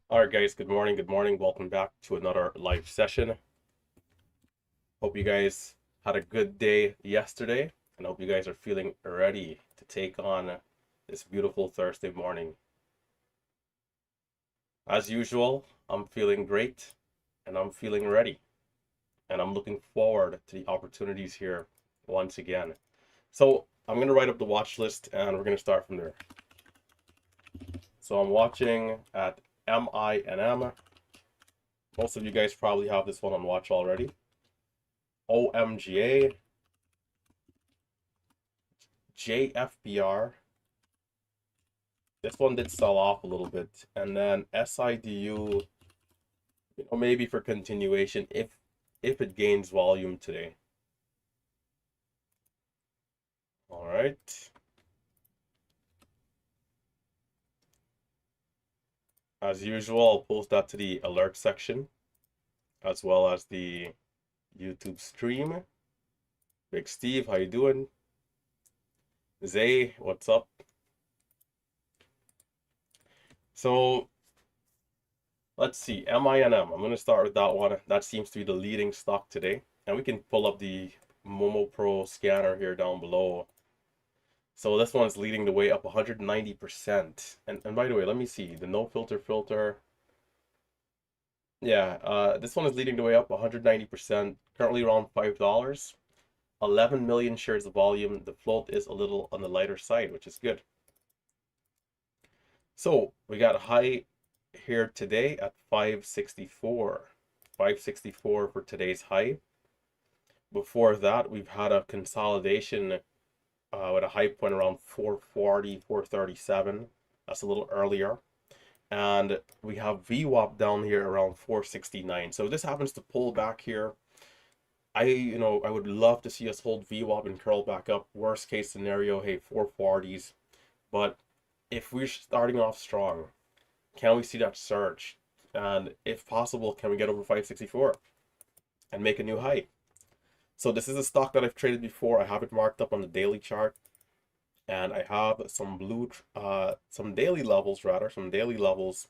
All right, guys, good morning. Good morning. Welcome back to another live session. Hope you guys had a good day yesterday, and hope you guys are feeling ready to take on this beautiful Thursday morning. As usual, I'm feeling great and I'm feeling ready, and I'm looking forward to the opportunities here once again. So, I'm going to write up the watch list and we're going to start from there. So, I'm watching at MINM. Most of you guys probably have this one on watch already. OMGA, JFBR. This one did sell off a little bit. And then SIDU, maybe for continuation if it gains volume today. All right. As usual, I'll post that to the alert section as well as the YouTube stream. Big Steve, how you doing? Zay, what's up? So let's see, MINM. I'm going to start with that one. That seems to be the leading stock today. And we can pull up the Momo Pro scanner here down below. So this one's leading the way up 190%. And by the way, let me see the no filter. Yeah, this one is leading the way up 190%, currently around $5. 11 million shares of volume. The float is a little on the lighter side, which is good. So we got a high here today at 564. 564 for today's high. Before that, we've had a consolidation with a high point around 440, 437. That's a little earlier. And we have VWAP down here around 469. So if this happens to pull back here, I would love to see us hold VWAP and curl back up. Worst case scenario, hey, 440s. But if we're starting off strong, can we see that surge? And if possible, can we get over 564 and make a new high? So this is a stock that I've traded before. I have it marked up on the daily chart. And I have some some daily levels rather, some daily levels.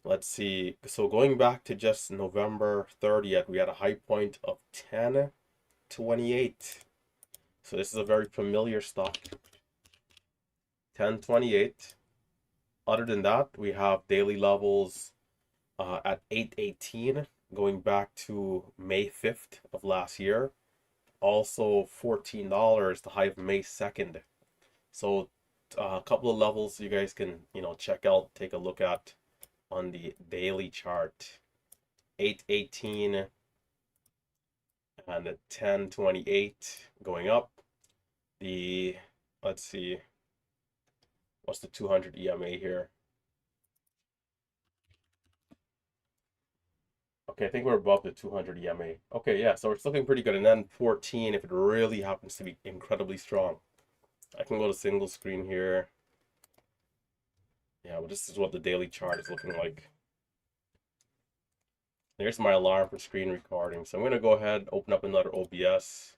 Let's see. So going back to just November 30th, we had a high point of 1028. So this is a very familiar stock. 1028. Other than that, we have daily levels at 818 going back to May 5th of last year. Also $14, the high of May 2nd. So a couple of levels you guys can, check out, take a look at on the daily chart. 818 and 1028 going up. Let's see, what's the 200 EMA here? Okay, I think we're above the 200 EMA. Okay, yeah, so it's looking pretty good. And then 14 if it really happens to be incredibly strong. I can go to single screen here. Yeah, well, this is what the daily chart is looking like. There's my alarm for screen recording. So I'm going to go ahead and open up another OBS.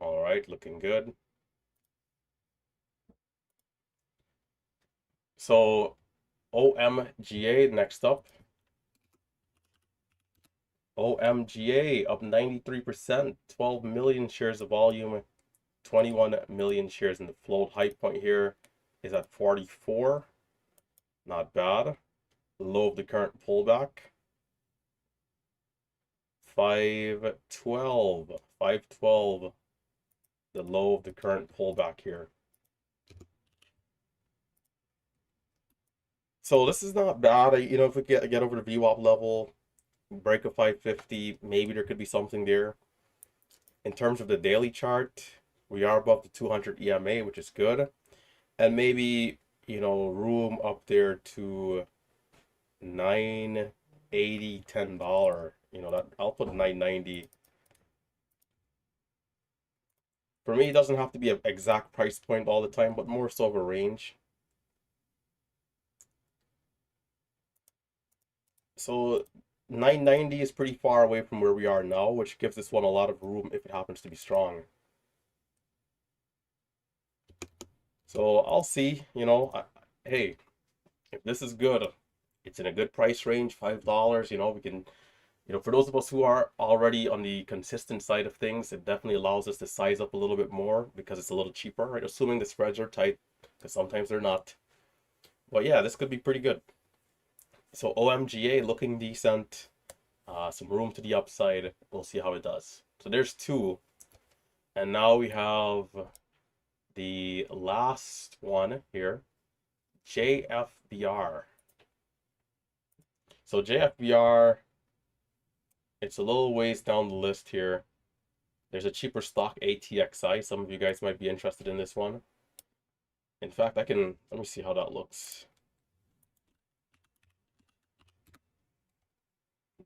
All right, looking good. So OMGA next up. OMGA up 93%, 12 million shares of volume, 21 million shares in the float. High point here is at 44. Not bad. Low of the current pullback. 512. 512. The low of the current pullback here. So this is not bad. If we get over the VWAP level, break a 550, maybe there could be something there. In terms of the daily chart, we are above the 200 EMA, which is good. And maybe, room up there to 980, $10. That I'll put 990. For me, it doesn't have to be an exact price point all the time, but more so of a range. So 990 is pretty far away from where we are now, which gives this one a lot of room if it happens to be strong. So I'll see, hey, if this is good, it's in a good price range, $5, we can, for those of us who are already on the consistent side of things, it definitely allows us to size up a little bit more because it's a little cheaper, right? Assuming the spreads are tight, because sometimes they're not. But yeah, this could be pretty good. So OMGA looking decent, some room to the upside. We'll see how it does. So there's two. And now we have the last one here, JFBR. So JFBR, it's a little ways down the list here. There's a cheaper stock, ATXI. Some of you guys might be interested in this one. In fact, let me see how that looks.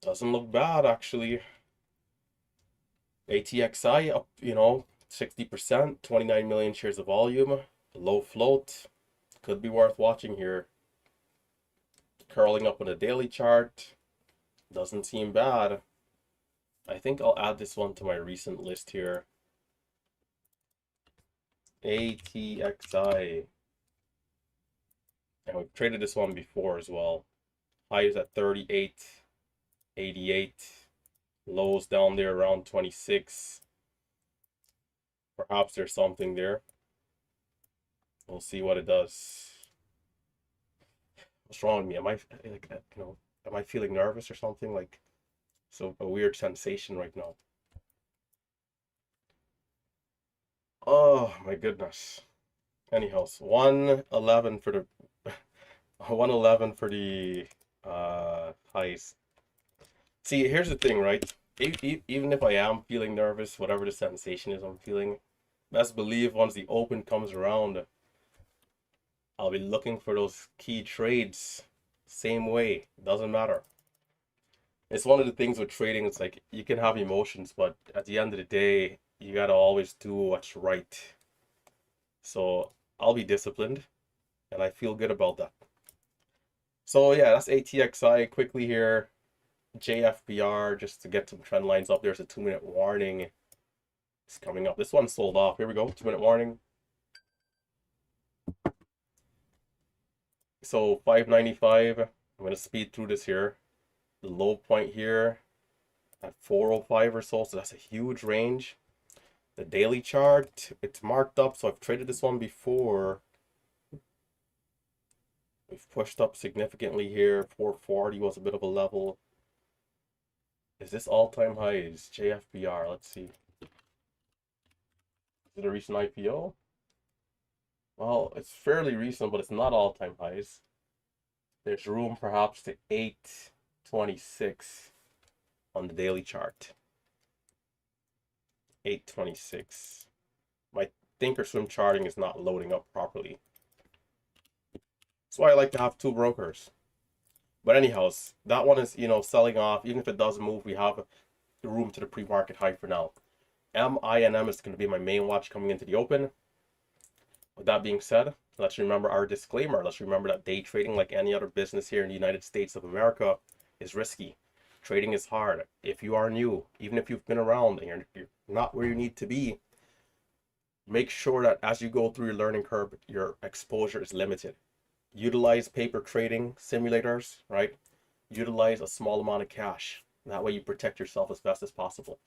Doesn't look bad, actually. ATXI up, 60%, 29 million shares of volume, low float. Could be worth watching here. Curling up on a daily chart. Doesn't seem bad. I think I'll add this one to my recent list here. ATXI. And we've traded this one before as well. High is at 38.88. Lows down there around 26. Perhaps there's something there. We'll see what it does. What's wrong with me? Am I like, am I feeling nervous or something? Like, so a weird sensation right now. Oh my goodness. Anyhow, so 111 for the 111 for the highs. See, here's the thing, right? Even if I am feeling nervous, whatever the sensation is I'm feeling, best believe once the open comes around, I'll be looking for those key trades. Same way, doesn't matter. It's one of the things with trading, it's like you can have emotions, but at the end of the day, you gotta always do what's right. So I'll be disciplined, and I feel good about that. So yeah, that's ATXI quickly here. JFBR, just to get some trend lines up. There's a 2-minute warning. It's coming up. This one sold off. Here we go. 2-minute warning. So 595. I'm going to speed through this here. The low point here at 405 or so. So that's a huge range. The daily chart, it's marked up. So I've traded this one before. We've pushed up significantly here. 440 was a bit of a level. Is this all-time highs? JFBR. Let's see. Is it a recent IPO? Well, it's fairly recent, but it's not all-time highs. There's room perhaps to 826 on the daily chart. 826. My thinkorswim charting is not loading up properly. That's why I like to have two brokers. But anyhow, that one is, selling off. Even if it doesn't move, we have room to the pre-market high for now. MINM is going to be my main watch coming into the open. With that being said, let's remember our disclaimer. Let's remember that day trading, like any other business here in the United States of America, is risky. Trading is hard. If you are new, even if you've been around and you're not where you need to be, make sure that as you go through your learning curve, your exposure is limited. Utilize paper trading simulators, right? Utilize a small amount of cash. That way you protect yourself as best as possible.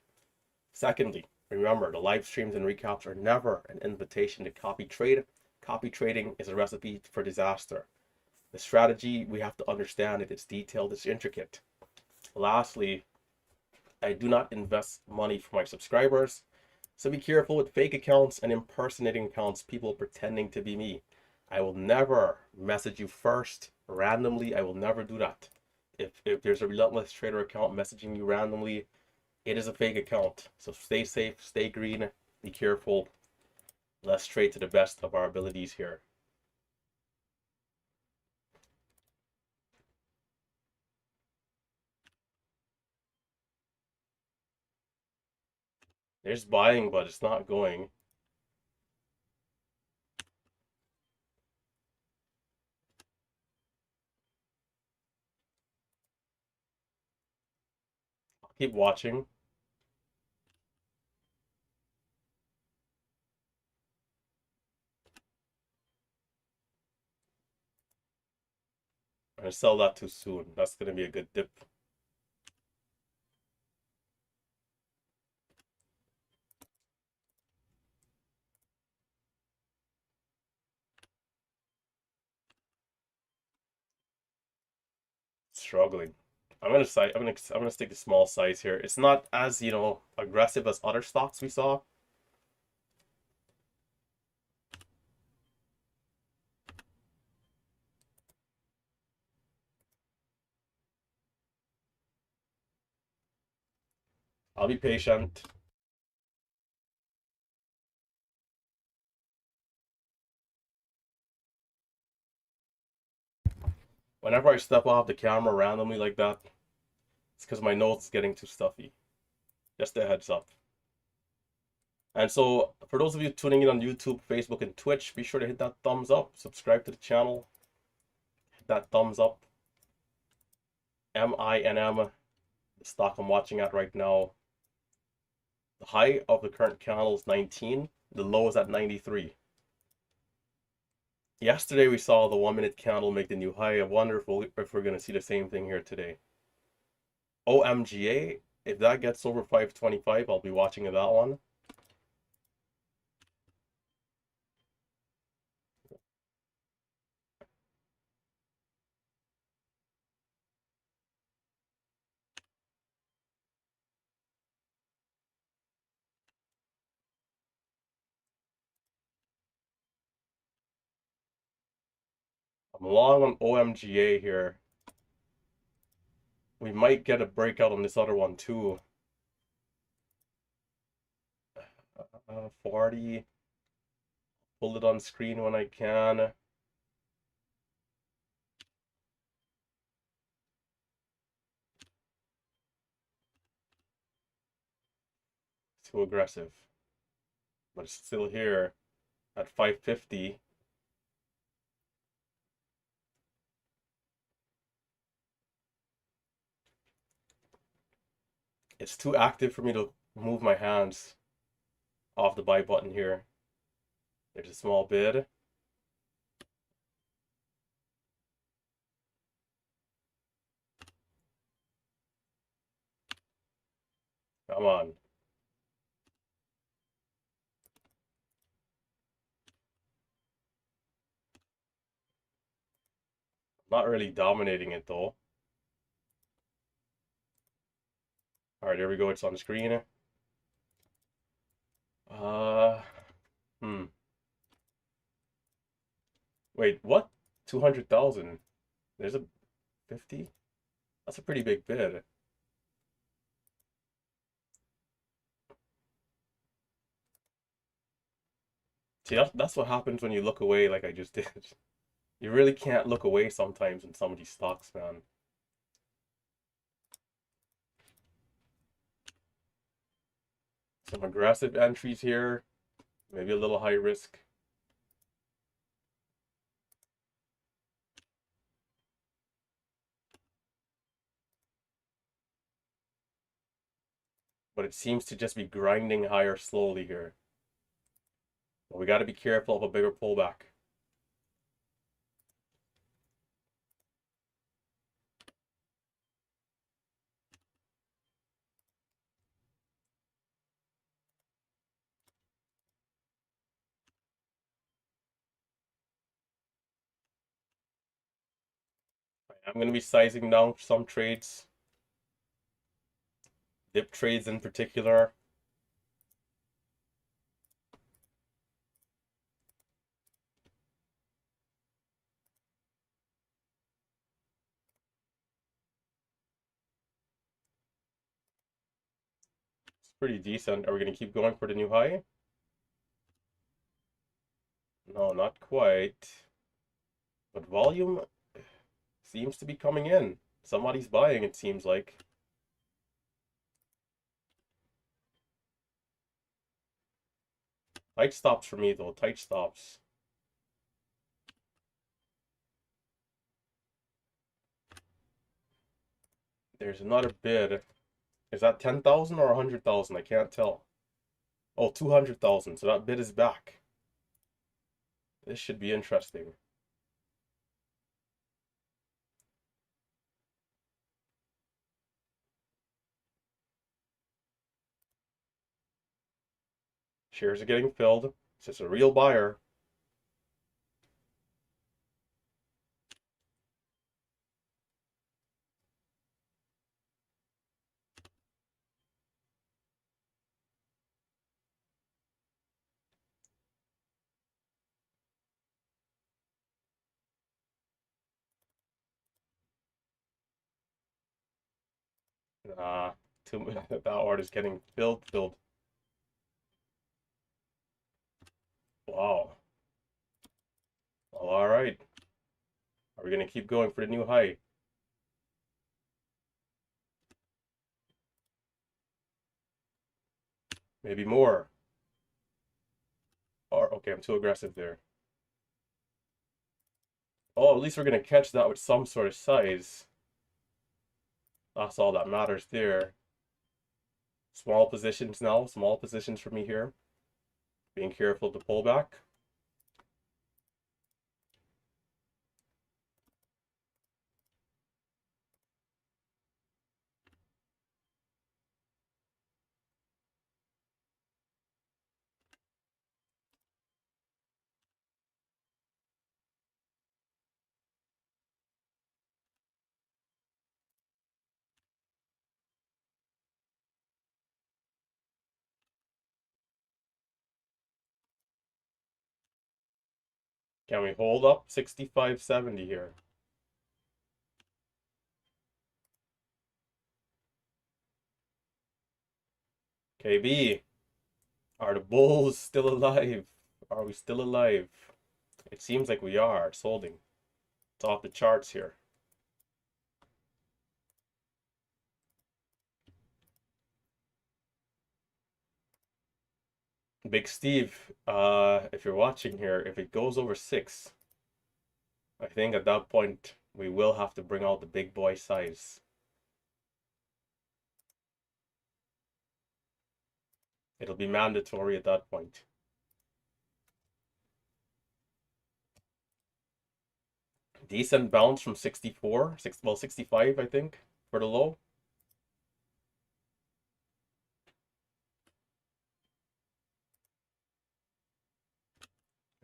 Secondly, remember, the live streams and recaps are never an invitation to copy trade. Copy trading is a recipe for disaster. The strategy, we have to understand it. It's detailed, it's intricate. Lastly, I do not invest money for my subscribers. So be careful with fake accounts and impersonating accounts, people pretending to be me. I will never message you first randomly. I will never do that. If there's a Relentless Trader account messaging you randomly, it is a fake account. So stay safe, stay green, be careful. Let's trade to the best of our abilities here. There's buying, but it's not going. I'll keep watching. I'm gonna sell that too soon. That's gonna be a good dip. Struggling. I'm gonna stick to small size here. It's not as, aggressive as other stocks we saw. I'll be patient. Whenever I step off the camera randomly like that, it's because my nose is getting too stuffy. Just a heads up. And so, for those of you tuning in on YouTube, Facebook, and Twitch, be sure to hit that thumbs up. Subscribe to the channel. Hit that thumbs up. MINM, the stock I'm watching at right now. The high of the current candle is 19. The low is at 93. Yesterday we saw the 1 minute candle make the new high. I wonder if we're going to see the same thing here today. OMGA, if that gets over 525, I'll be watching that one. I'm long on OMGA here. We might get a breakout on this other one too. 40. Pull it on screen when I can. Too aggressive. But it's still here at 550. It's too active for me to move my hands off the buy button here. There's a small bid. Come on. Not really dominating it though. Alright, there we go. It's on the screen. Uh, hmm. Wait, what? 200,000. There's a 50? That's a pretty big bid. See, that's what happens when you look away like I just did. You really can't look away sometimes in some of these stocks, man. Some aggressive entries here. Maybe a little high risk. But it seems to just be grinding higher slowly here. But we got to be careful of a bigger pullback. I'm going to be sizing down some trades. Dip trades in particular. It's pretty decent. Are we going to keep going for the new high? No, not quite. But volume seems to be coming in. Somebody's buying, it seems like. Tight stops for me, though. Tight stops. There's another bid. Is that 10,000 or 100,000? I can't tell. Oh, 200,000. So that bid is back. This should be interesting. Shares are getting filled. It's just a real buyer. Ah, that order's getting filled. Wow. Well, all right. Are we gonna keep going for the new high? Maybe more. Or okay, I'm too aggressive there. Oh, at least we're gonna catch that with some sort of size. That's all that matters there. Small positions now. Small positions for me here. Being careful to pull back. Can we hold up 65.70 here? KB, are the bulls still alive? Are we still alive? It seems like we are. It's holding. It's off the charts here. Big Steve, if you're watching here, if it goes over 6, I think at that point we will have to bring out the big boy size. It'll be mandatory at that point. Decent bounce from 64, 65, I think, for the low.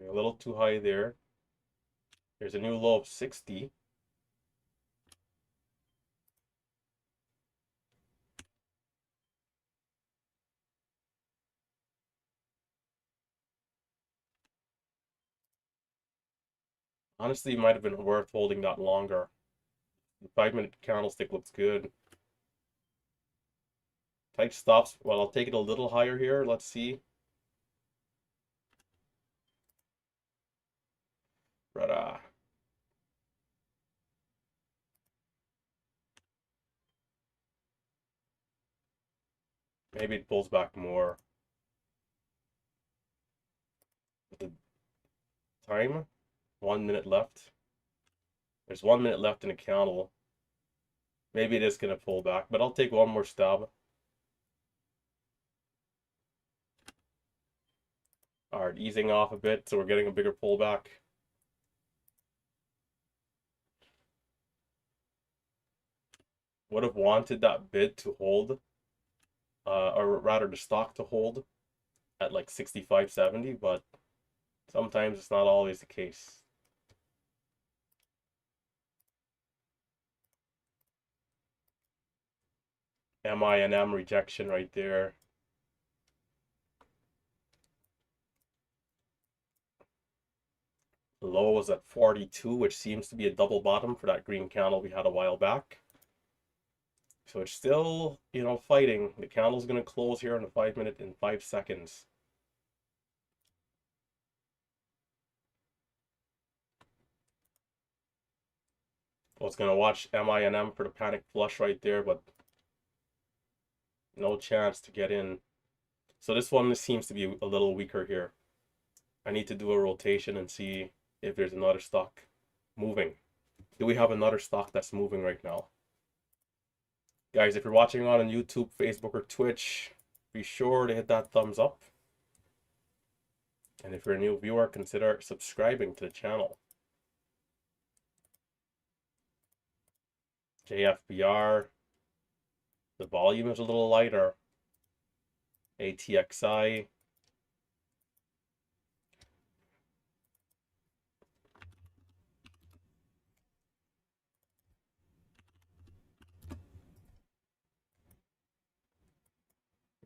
A little too high there. There's a new low of 60. Honestly, it might have been worth holding that longer. The 5-minute candlestick looks good. Tight stops. Well, I'll take it a little higher here. Let's see. But maybe it pulls back more. The time, 1 minute left. There's 1 minute left in the candle. Maybe it is gonna pull back, but I'll take one more stab. All right, easing off a bit, so we're getting a bigger pullback. Would have wanted that bid to hold, or rather the stock to hold at like 65.70, but sometimes it's not always the case. M rejection right there. The low was at 42, which seems to be a double bottom for that green candle we had a while back. So it's still, fighting. The candle's going to close here in the 5 minute in 5 seconds. I was going to watch M for the panic flush right there, but no chance to get in. So this one seems to be a little weaker here. I need to do a rotation and see if there's another stock moving. Do we have another stock that's moving right now? Guys, if you're watching on YouTube, Facebook, or Twitch, be sure to hit that thumbs up. And if you're a new viewer, consider subscribing to the channel. JFBR, the volume is a little lighter. ATXI,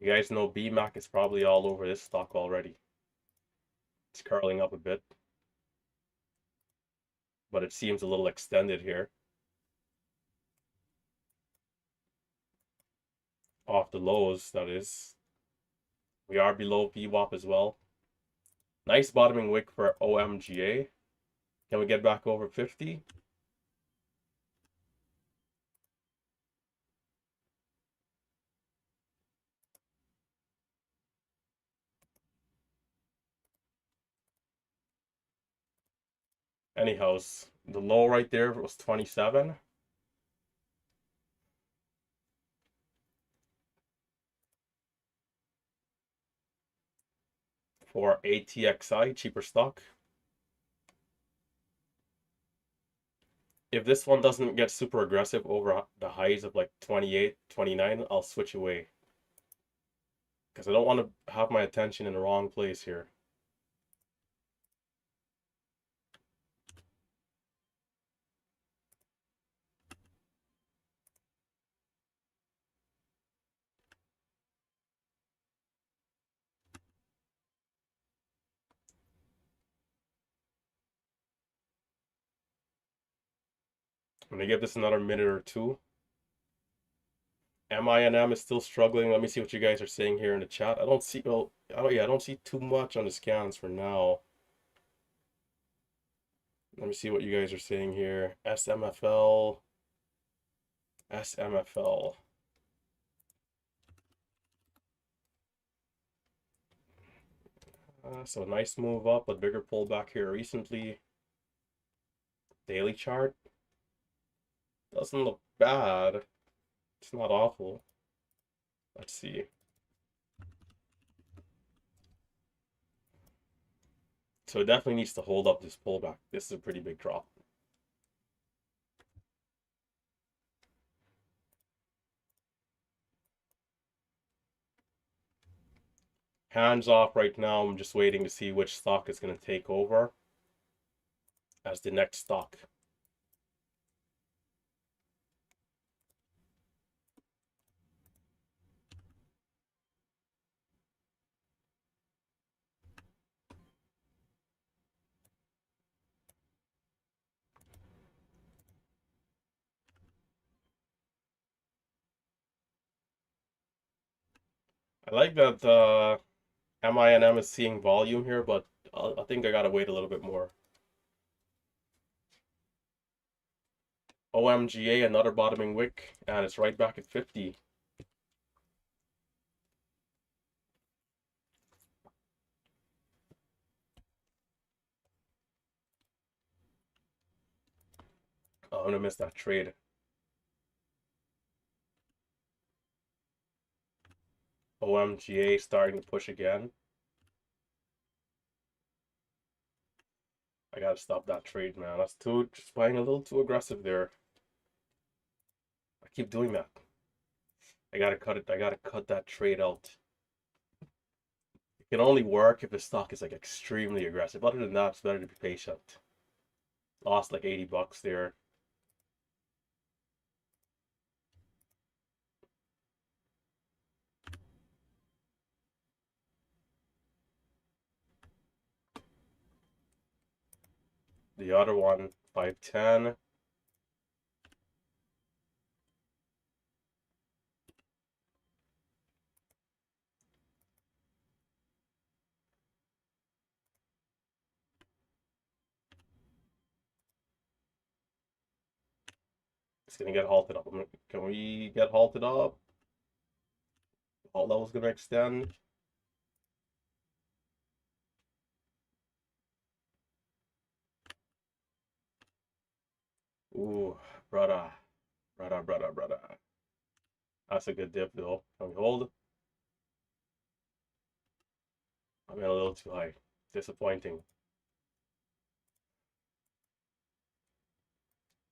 You guys know BMAC is probably all over this stock already. It's curling up a bit, but it seems a little extended here. Off the lows, that is. We are below VWAP as well. Nice bottoming wick for OMGA. Can we get back over 50? Anyhows, the low right there was 27. For ATXI, cheaper stock. If this one doesn't get super aggressive over the highs of like 28, 29, I'll switch away. Because I don't want to have my attention in the wrong place here. I'm going to give this another minute or two. MINM is still struggling. Let me see what you guys are saying here in the chat. I don't see, well, oh yeah, I don't see too much on the scans for now. Let me see what you guys are saying here. SMFL. SMFL. So nice move up, but bigger pullback here recently. Daily chart. Doesn't look bad. It's not awful. Let's see. So it definitely needs to hold up this pullback. This is a pretty big drop. Hands off right now. I'm just waiting to see which stock is going to take over as the next stock. I like that MINM is seeing volume here, but I think I gotta wait a little bit more. OMGA, another bottoming wick, and it's right back at 50. Oh, I'm gonna miss that trade. OMGA starting to push again. I gotta stop that trade, man. That's just buying a little too aggressive there. I keep doing that. I gotta cut it. I gotta cut that trade out. It can only work if the stock is like extremely aggressive. Other than that, it's better to be patient. Lost like 80 bucks there. The other one, 510. It's gonna get halted up. Can we get halted up? Halt level's gonna extend. Ooh, brother. Brother. That's a good dip though. Can we hold? I mean, a little too high. Disappointing.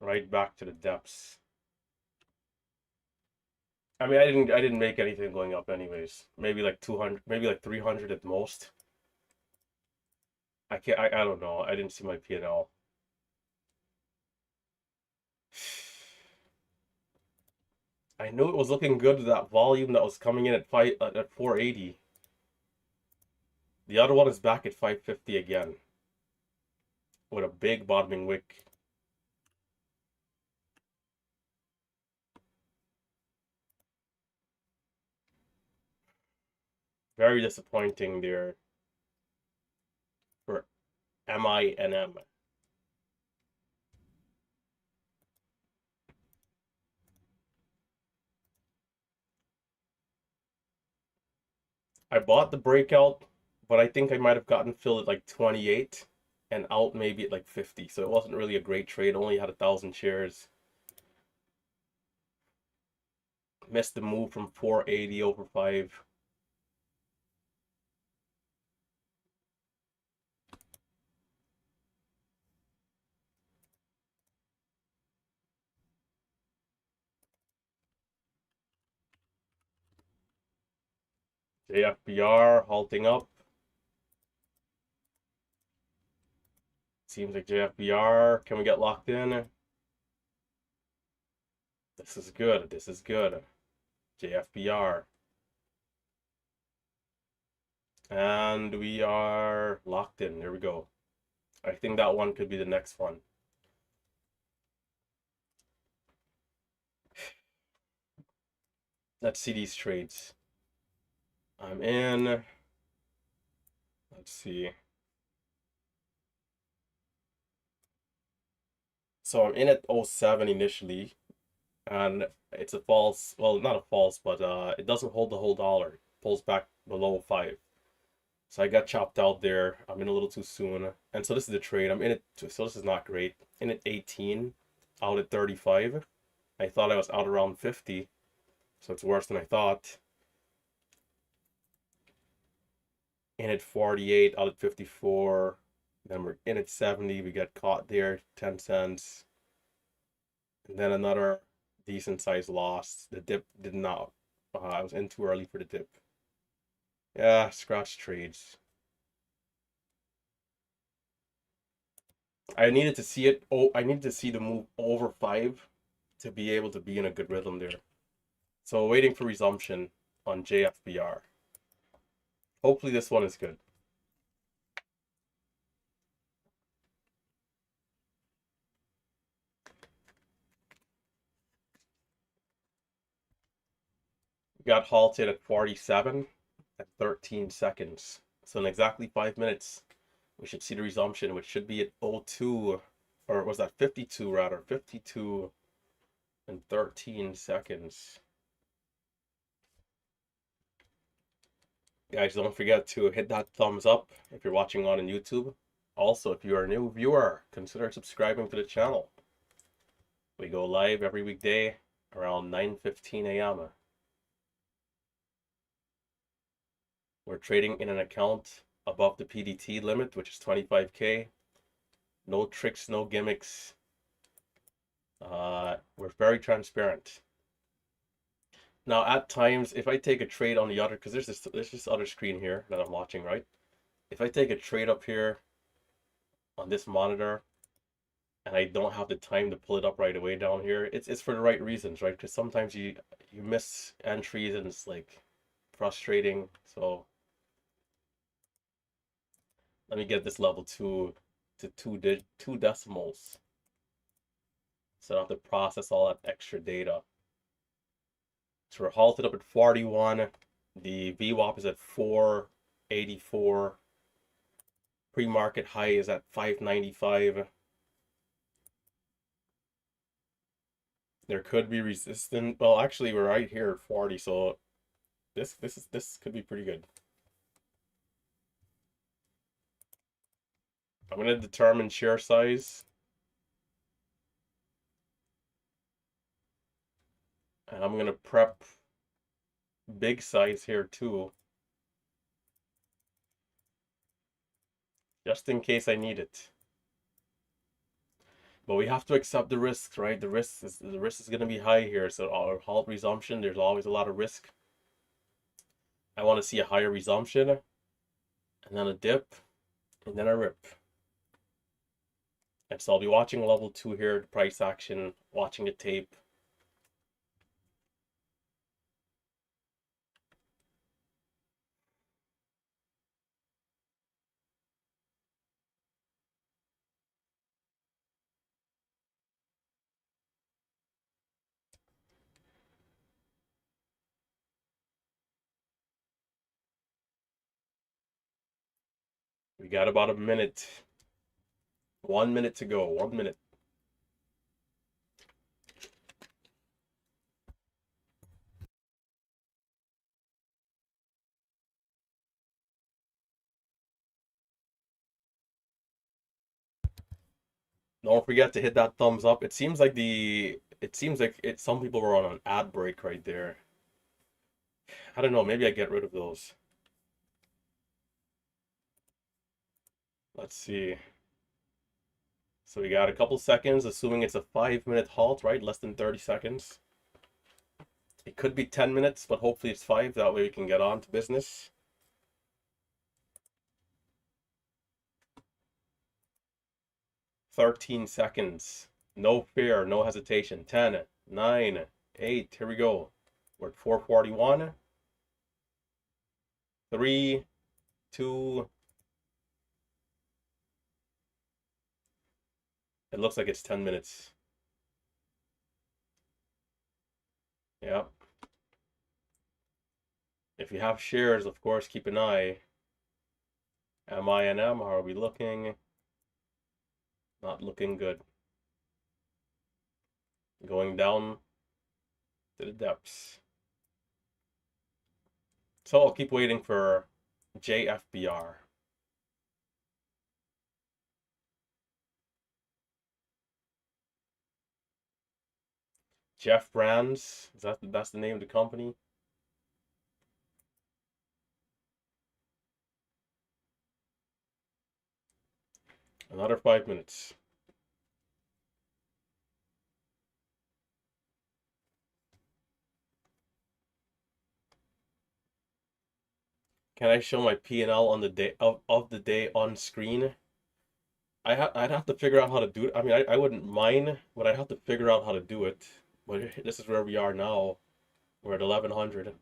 Right back to the depths. I mean, I didn't make anything going up anyways. Maybe like 200, maybe like 300 at most. I don't know. I didn't see my P&L. I knew it was looking good with that volume that was coming in at 480. The other one is back at 550 again with a big bottoming wick. Very disappointing there for MINM. I bought the breakout, but I think I might have gotten filled at like 28 and out maybe at like 50. So it wasn't really a great trade. Only had 1,000 shares. Missed the move from 480 over 5. JFBR halting up. Seems like JFBR. Can we get locked in? This is good. This is good. JFBR. And we are locked in. There we go. I think that one could be the next one. Let's see these trades. I'm in. Let's see. So I'm in at 07 initially, and it's a false, well, not a false, but it doesn't hold the whole dollar. It pulls back below 5. So I got chopped out there. I'm in a little too soon. And so this is the trade. I'm in it, so this is not great. In at 18, out at 35. I thought I was out around 50, so it's worse than I thought. In at 48, out at 54. Then we're in at 70. We got caught there, 10 cents. And then another decent sized loss. The dip did not. I was in too early for the dip. Yeah, scratch trades. I needed to see it. Oh, I needed to see the move over 5 to be able to be in a good rhythm there. So waiting for resumption on JFBR. Hopefully this one is good. We got halted at 47 at 13 seconds. So in exactly 5 minutes, we should see the resumption, which should be at 02, or was that 52 rather? 52 and 13 seconds. Guys, don't forget to hit that thumbs up if you're watching on YouTube. Also, if you're a new viewer, consider subscribing to the channel. We go live every weekday around 9:15 a.m. We're trading in an account above the PDT limit, which is 25K. No tricks, no gimmicks. We're very transparent. Now, at times, if I take a trade on the other, because there's this other screen here that I'm watching, right? If I take a trade up here on this monitor, and I don't have the time to pull it up right away down here, it's for the right reasons, right? Because sometimes you miss entries and it's like frustrating. So let me get this level 2 to two decimals, so I don't have to process all that extra data. So we're halted up at 41. The VWAP is at 484. Pre-market high is at 595. There could be resistance. Well, actually, we're right here at 40, so this could be pretty good. I'm gonna determine share size, and I'm gonna prep big size here too, just in case I need it. But we have to accept the risks, right? The risk is gonna be high here. So our halt resumption, there's always a lot of risk. I want to see a higher resumption, and then a dip, and then a rip. And so I'll be watching level 2 here, the price action, watching the tape. We got about a minute. 1 minute to go. 1 minute. Don't forget to hit that thumbs up. It seems like some people were on an ad break right there. I don't know, maybe I get rid of those. Let's see. So we got a couple seconds, assuming it's a 5 minute halt, right? Less than 30 seconds. It could be 10 minutes, but hopefully it's 5. That way we can get on to business. 13 seconds. No fear, no hesitation. 10, 9, 8. Here we go. We're at 441. 3, 2. It looks like it's 10 minutes. Yep. If you have shares, of course, keep an eye. MINM, how are we looking? Not looking good. Going down to the depths. So I'll keep waiting for JFBR. Jeff Brands, that's the name of the company? Another 5 minutes. Can I show my P&L on the day of the day on screen? I'd have to figure out how to do it. I mean, I wouldn't mind, but I'd have to figure out how to do it. But this is where we are now. We're at 1100.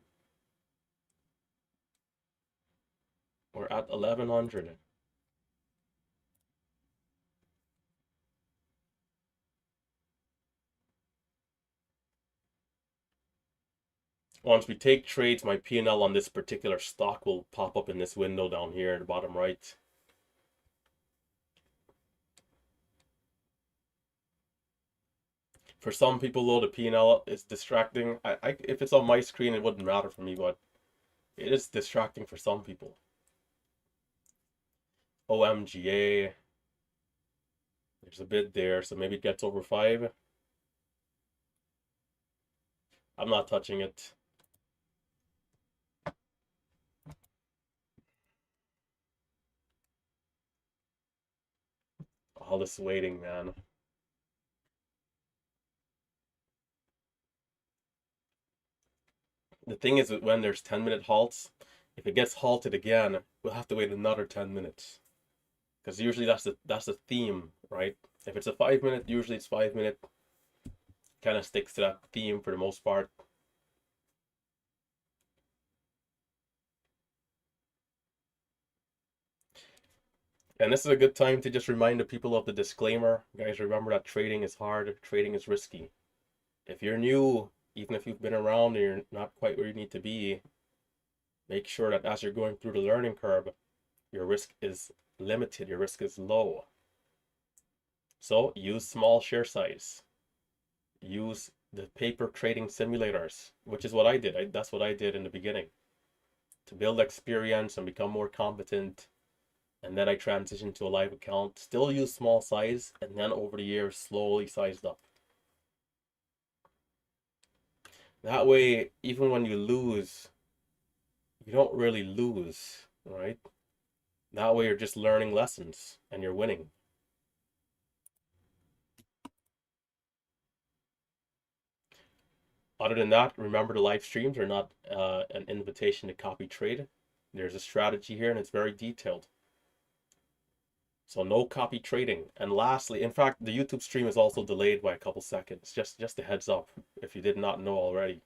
We're at 1100. Once we take trades, my P&L on this particular stock will pop up in this window down here at the bottom right. For some people, though, the P&L is distracting. If it's on my screen, it wouldn't matter for me, but it is distracting for some people. OMGA. There's a bid there, so maybe it gets over 5. I'm not touching it. All this waiting, man. The thing is that when there's 10-minute halts, if it gets halted again, we'll have to wait another 10 minutes. Because usually that's the theme, right? If it's a 5 minute, usually it's 5 minute. Kind of sticks to that theme for the most part. And this is a good time to just remind the people of the disclaimer. Guys, remember that trading is hard, trading is risky. If you're new, even if you've been around and you're not quite where you need to be, make sure that as you're going through the learning curve, your risk is limited, your risk is low. So use small share size. Use the paper trading simulators, which is what I did. That's what I did in the beginning to build experience and become more competent. And then I transitioned to a live account, still use small size, and then over the years slowly sized up. That way, even when you lose, you don't really lose, right? That way you're just learning lessons and you're winning. Other than that, remember the live streams are not an invitation to copy trade. There's a strategy here and it's very detailed. So no copy trading. And lastly, in fact, the YouTube stream is also delayed by a couple seconds. Just a heads up if you did not know already.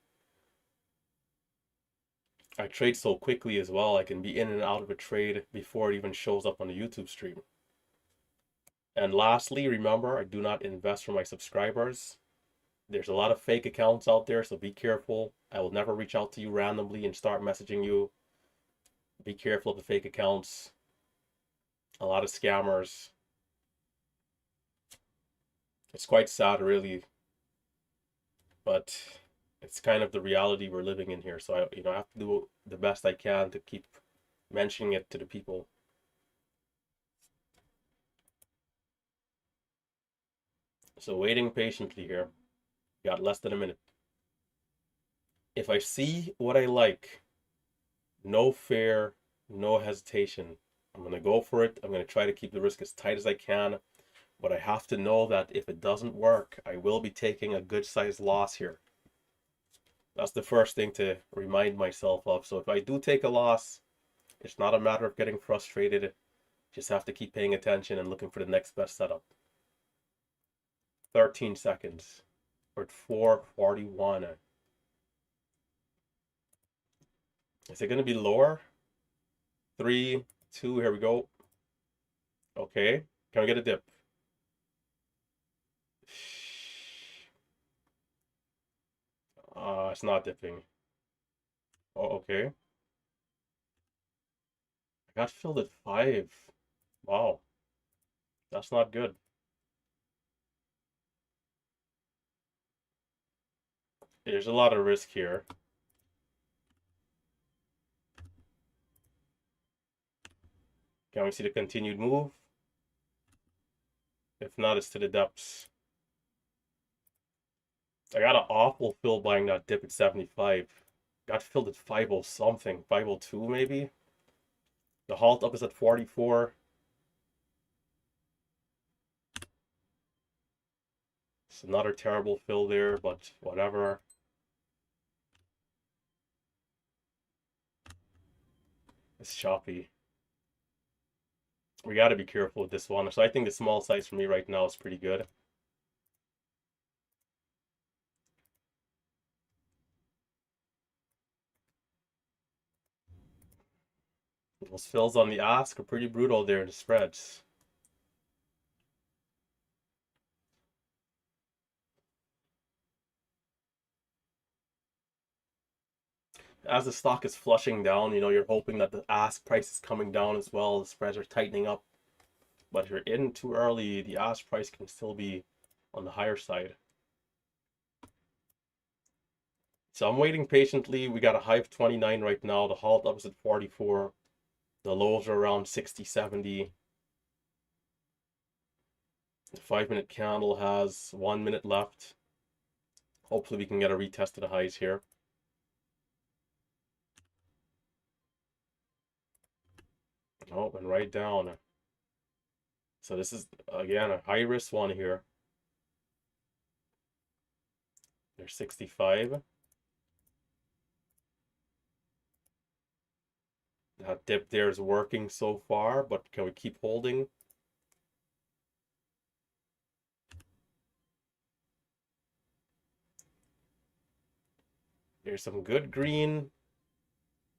I trade so quickly as well. I can be in and out of a trade before it even shows up on the YouTube stream. And lastly, remember, I do not invest for my subscribers. There's a lot of fake accounts out there, so be careful. I will never reach out to you randomly and start messaging you. Be careful of the fake accounts. A lot of scammers. It's quite sad, really, but it's kind of the reality we're living in here. So I have to do the best I can to keep mentioning it to the people. So waiting patiently here. Got less than a minute. If I see what I like, no fear, no hesitation. I'm going to go for it. I'm going to try to keep the risk as tight as I can. But I have to know that if it doesn't work, I will be taking a good sized loss here. That's the first thing to remind myself of. So if I do take a loss, it's not a matter of getting frustrated. Just have to keep paying attention and looking for the next best setup. 13 seconds. We're at 441. Is it going to be lower? 3, 2, here we go. Okay. Can we get a dip? It's not dipping. Oh, okay. I got filled at 5. Wow. That's not good. There's a lot of risk here. Can we see the continued move? If not, it's to the depths. I got an awful fill buying that dip at 75. Got filled at 50 something, 502 maybe. The halt up is at 44. It's another terrible fill there, but whatever. It's choppy. We got to be careful with this one. So I think the small size for me right now is pretty good. Those fills on the ask are pretty brutal there in the spreads. As the stock is flushing down, you're hoping that the ask price is coming down as well. The spreads are tightening up. But if you're in too early, the ask price can still be on the higher side. So I'm waiting patiently. We got a high of 29 right now. The halt up is at 44. The lows are around 60, 70. The 5-minute candle has 1 minute left. Hopefully we can get a retest of the highs here. Oh, and right down. So this is, again, a high risk one here. There's 65. That dip there is working so far, but can we keep holding? There's some good green,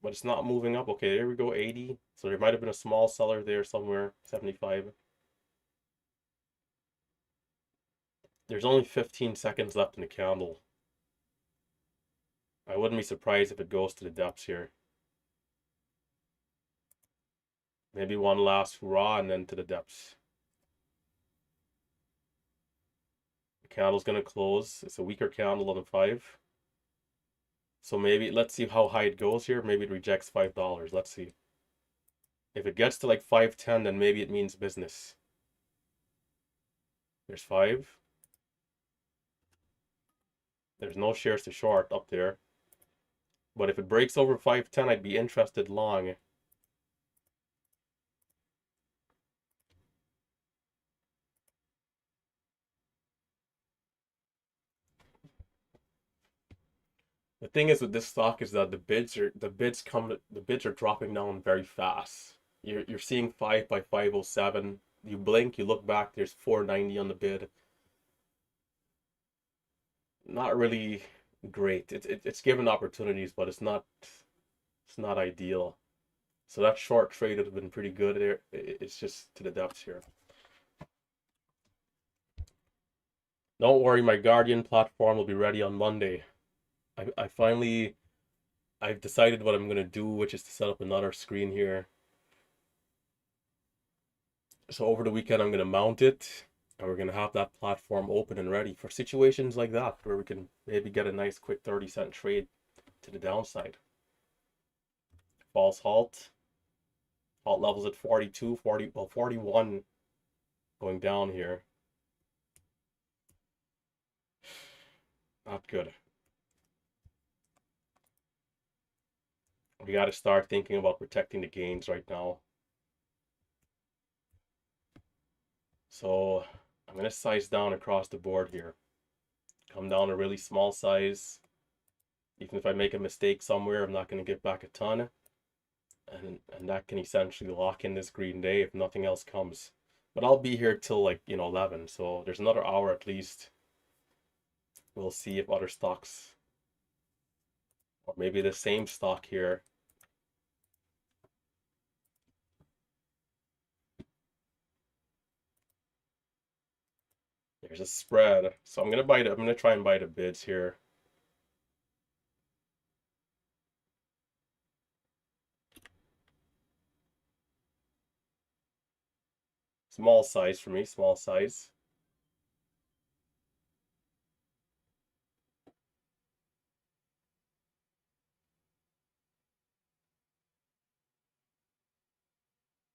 but it's not moving up. Okay, there we go, 80. So there might have been a small seller there somewhere, 75. There's only 15 seconds left in the candle. I wouldn't be surprised if it goes to the depths here. Maybe one last hurrah and then to the depths. The candle's going to close. It's a weaker candle on the 5. So maybe, let's see how high it goes here. Maybe it rejects $5. Let's see. If it gets to like 510, then maybe it means business. There's 5. There's no shares to short up there. But if it breaks over 510, I'd be interested long. The thing is with this stock is that the bids are dropping down very fast. You're seeing 5 by 507. You blink, you look back, there's 490 on the bid. Not really great. It's given opportunities, but it's not ideal. So that short trade would have been pretty good there. It's just to the depths here. Don't worry, my Guardian platform will be ready on Monday. I finally I've decided what I'm gonna do, which is to set up another screen here. So over the weekend, I'm going to mount it, and we're going to have that platform open and ready for situations like that where we can maybe get a nice quick 30-cent trade to the downside. False halt. Halt levels at 42, 40, well, 41 going down here. Not good. We got to start thinking about protecting the gains right now. So I'm going to size down across the board here. Come down a really small size. Even if I make a mistake somewhere, I'm not going to get back a ton. And that can essentially lock in this green day if nothing else comes. But I'll be here till like, 11. So there's another hour at least. We'll see if other stocks, or maybe the same stock here, there's a spread. So I'm gonna try and buy the bids here. Small size for me, small size.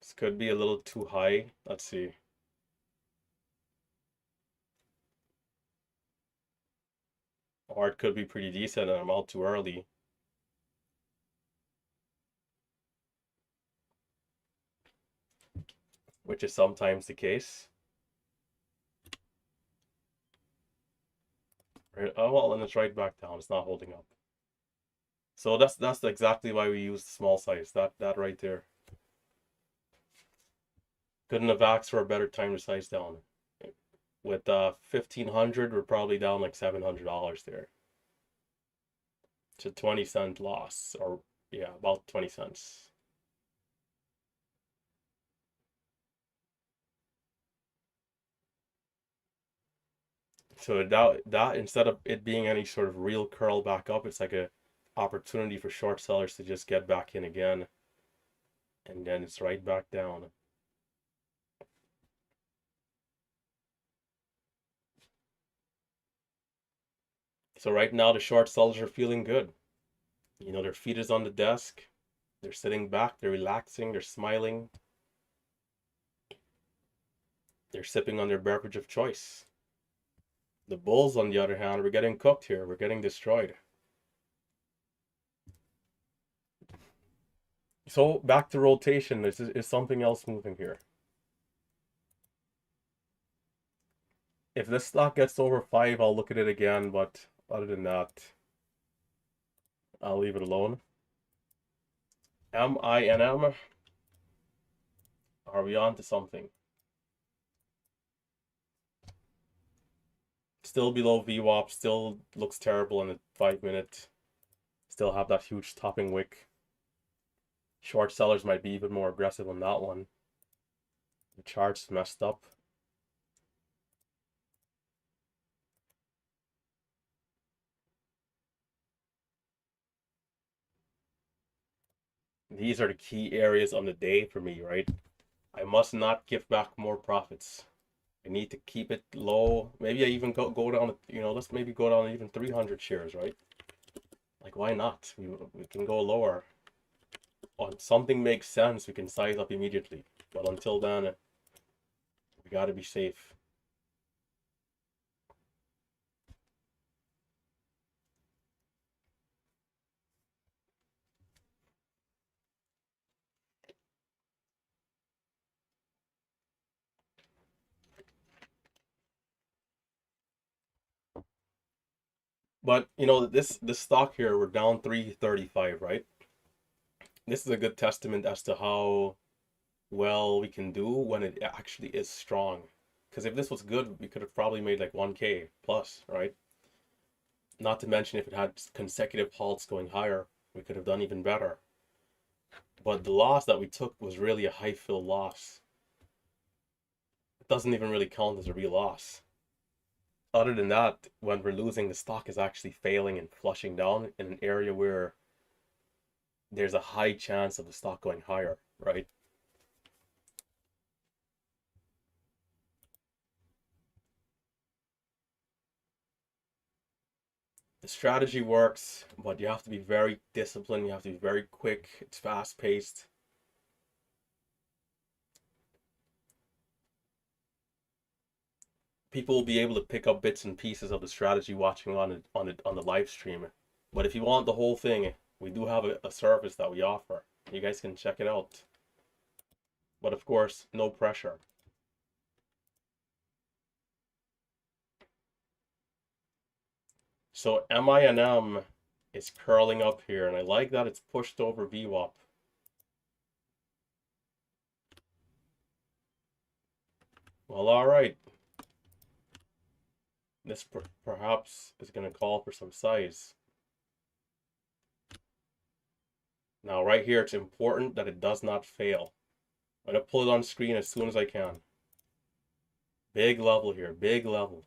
This could be a little too high. Let's see. Or it could be pretty decent and I'm out too early. Which is sometimes the case. Oh well, and it's right back down. It's not holding up. So that's exactly why we use the small size. That right there. Couldn't have asked for a better time to size down. With 1,500, we're probably down like $700 there. It's a 20-cent loss, or yeah, about 20 cents. So that instead of it being any sort of real curl back up, it's like a opportunity for short sellers to just get back in again, and then it's right back down. So right now the short sellers are feeling good. Their feet is on the desk. They're sitting back, they're relaxing, they're smiling. They're sipping on their beverage of choice. The bulls, on the other hand, we're getting cooked here. We're getting destroyed. So back to rotation. Is something else moving here? If this stock gets over 5, I'll look at it again. But other than that, I'll leave it alone. MINM. Are we on to something? Still below VWAP. Still looks terrible in the 5-minute. Still have that huge topping wick. Short sellers might be even more aggressive on that one. The chart's messed up. These are the key areas on the day for me, right? I must not give back more profits. I need to keep it low. Maybe I even go down, let's maybe go down even 300 shares, right? Like, why not? We can go lower. When something makes sense, we can size up immediately. But until then, we got to be safe. But, this stock here, we're down 335, right? This is a good testament as to how well we can do when it actually is strong. Because if this was good, we could have probably made like 1K plus, right? Not to mention if it had consecutive halts going higher, we could have done even better. But the loss that we took was really a high fill loss. It doesn't even really count as a real loss. Other than that, when we're losing, the stock is actually failing and flushing down in an area where there's a high chance of the stock going higher, right? strategy works, but you have to be very disciplined. You have to be very quick. It's fast paced. People will be able to pick up bits and pieces of the strategy watching on the live stream. But if you want the whole thing, we do have a service that we offer. You guys can check it out. But of course, no pressure. So MINM is curling up here, and I like that it's pushed over VWAP. Well, all right. This perhaps is going to call for some size. Now, right here, it's important that it does not fail. I'm going to pull it on screen as soon as I can. Big level here, big level.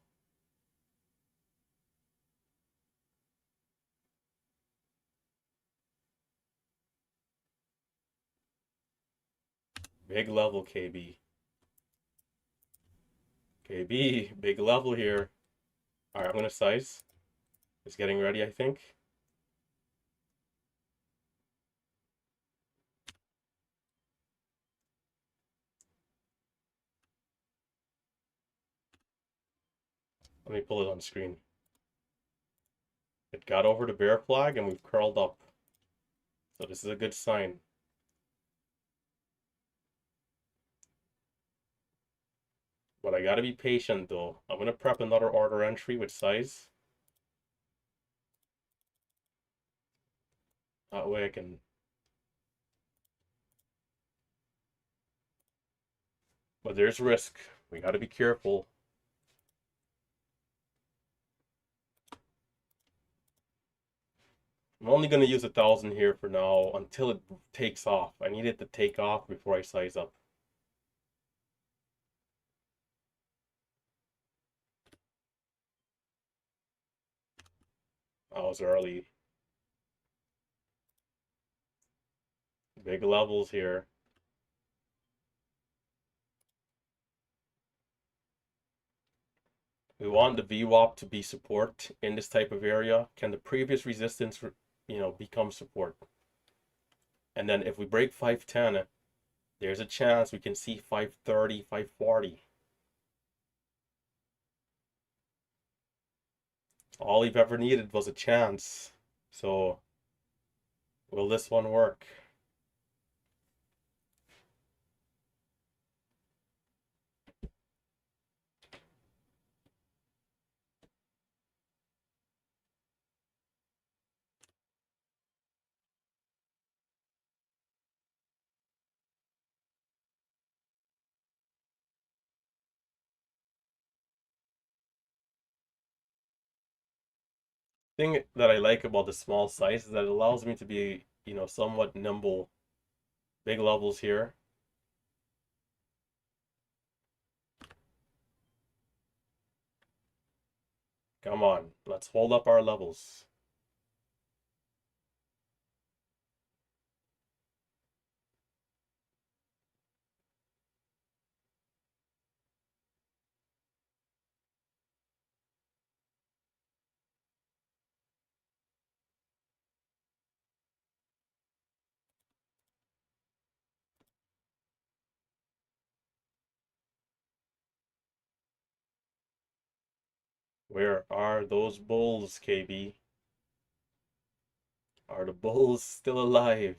Big level, KB. KB, big level here. All right, I'm going to size. It's getting ready, I think. Let me pull it on screen. It got over the bear flag and we've curled up. So this is a good sign. But I gotta be patient though. I'm gonna prep another order entry with size. That way I can... But there's risk. We gotta be careful. I'm only going to use 1,000 here for now until it takes off. I need it to take off before I size up. I was early. Big levels here. We want the VWAP to be support in this type of area. Can the previous resistance, become support? And then if we break 510, there's a chance we can see 530, 540. All we've ever needed was a chance. So, will this one work? Thing that I like about the small size is that it allows me to be, somewhat nimble. Big levels here. Come on, let's hold up our levels. Where are those bulls, KB? Are the bulls still alive?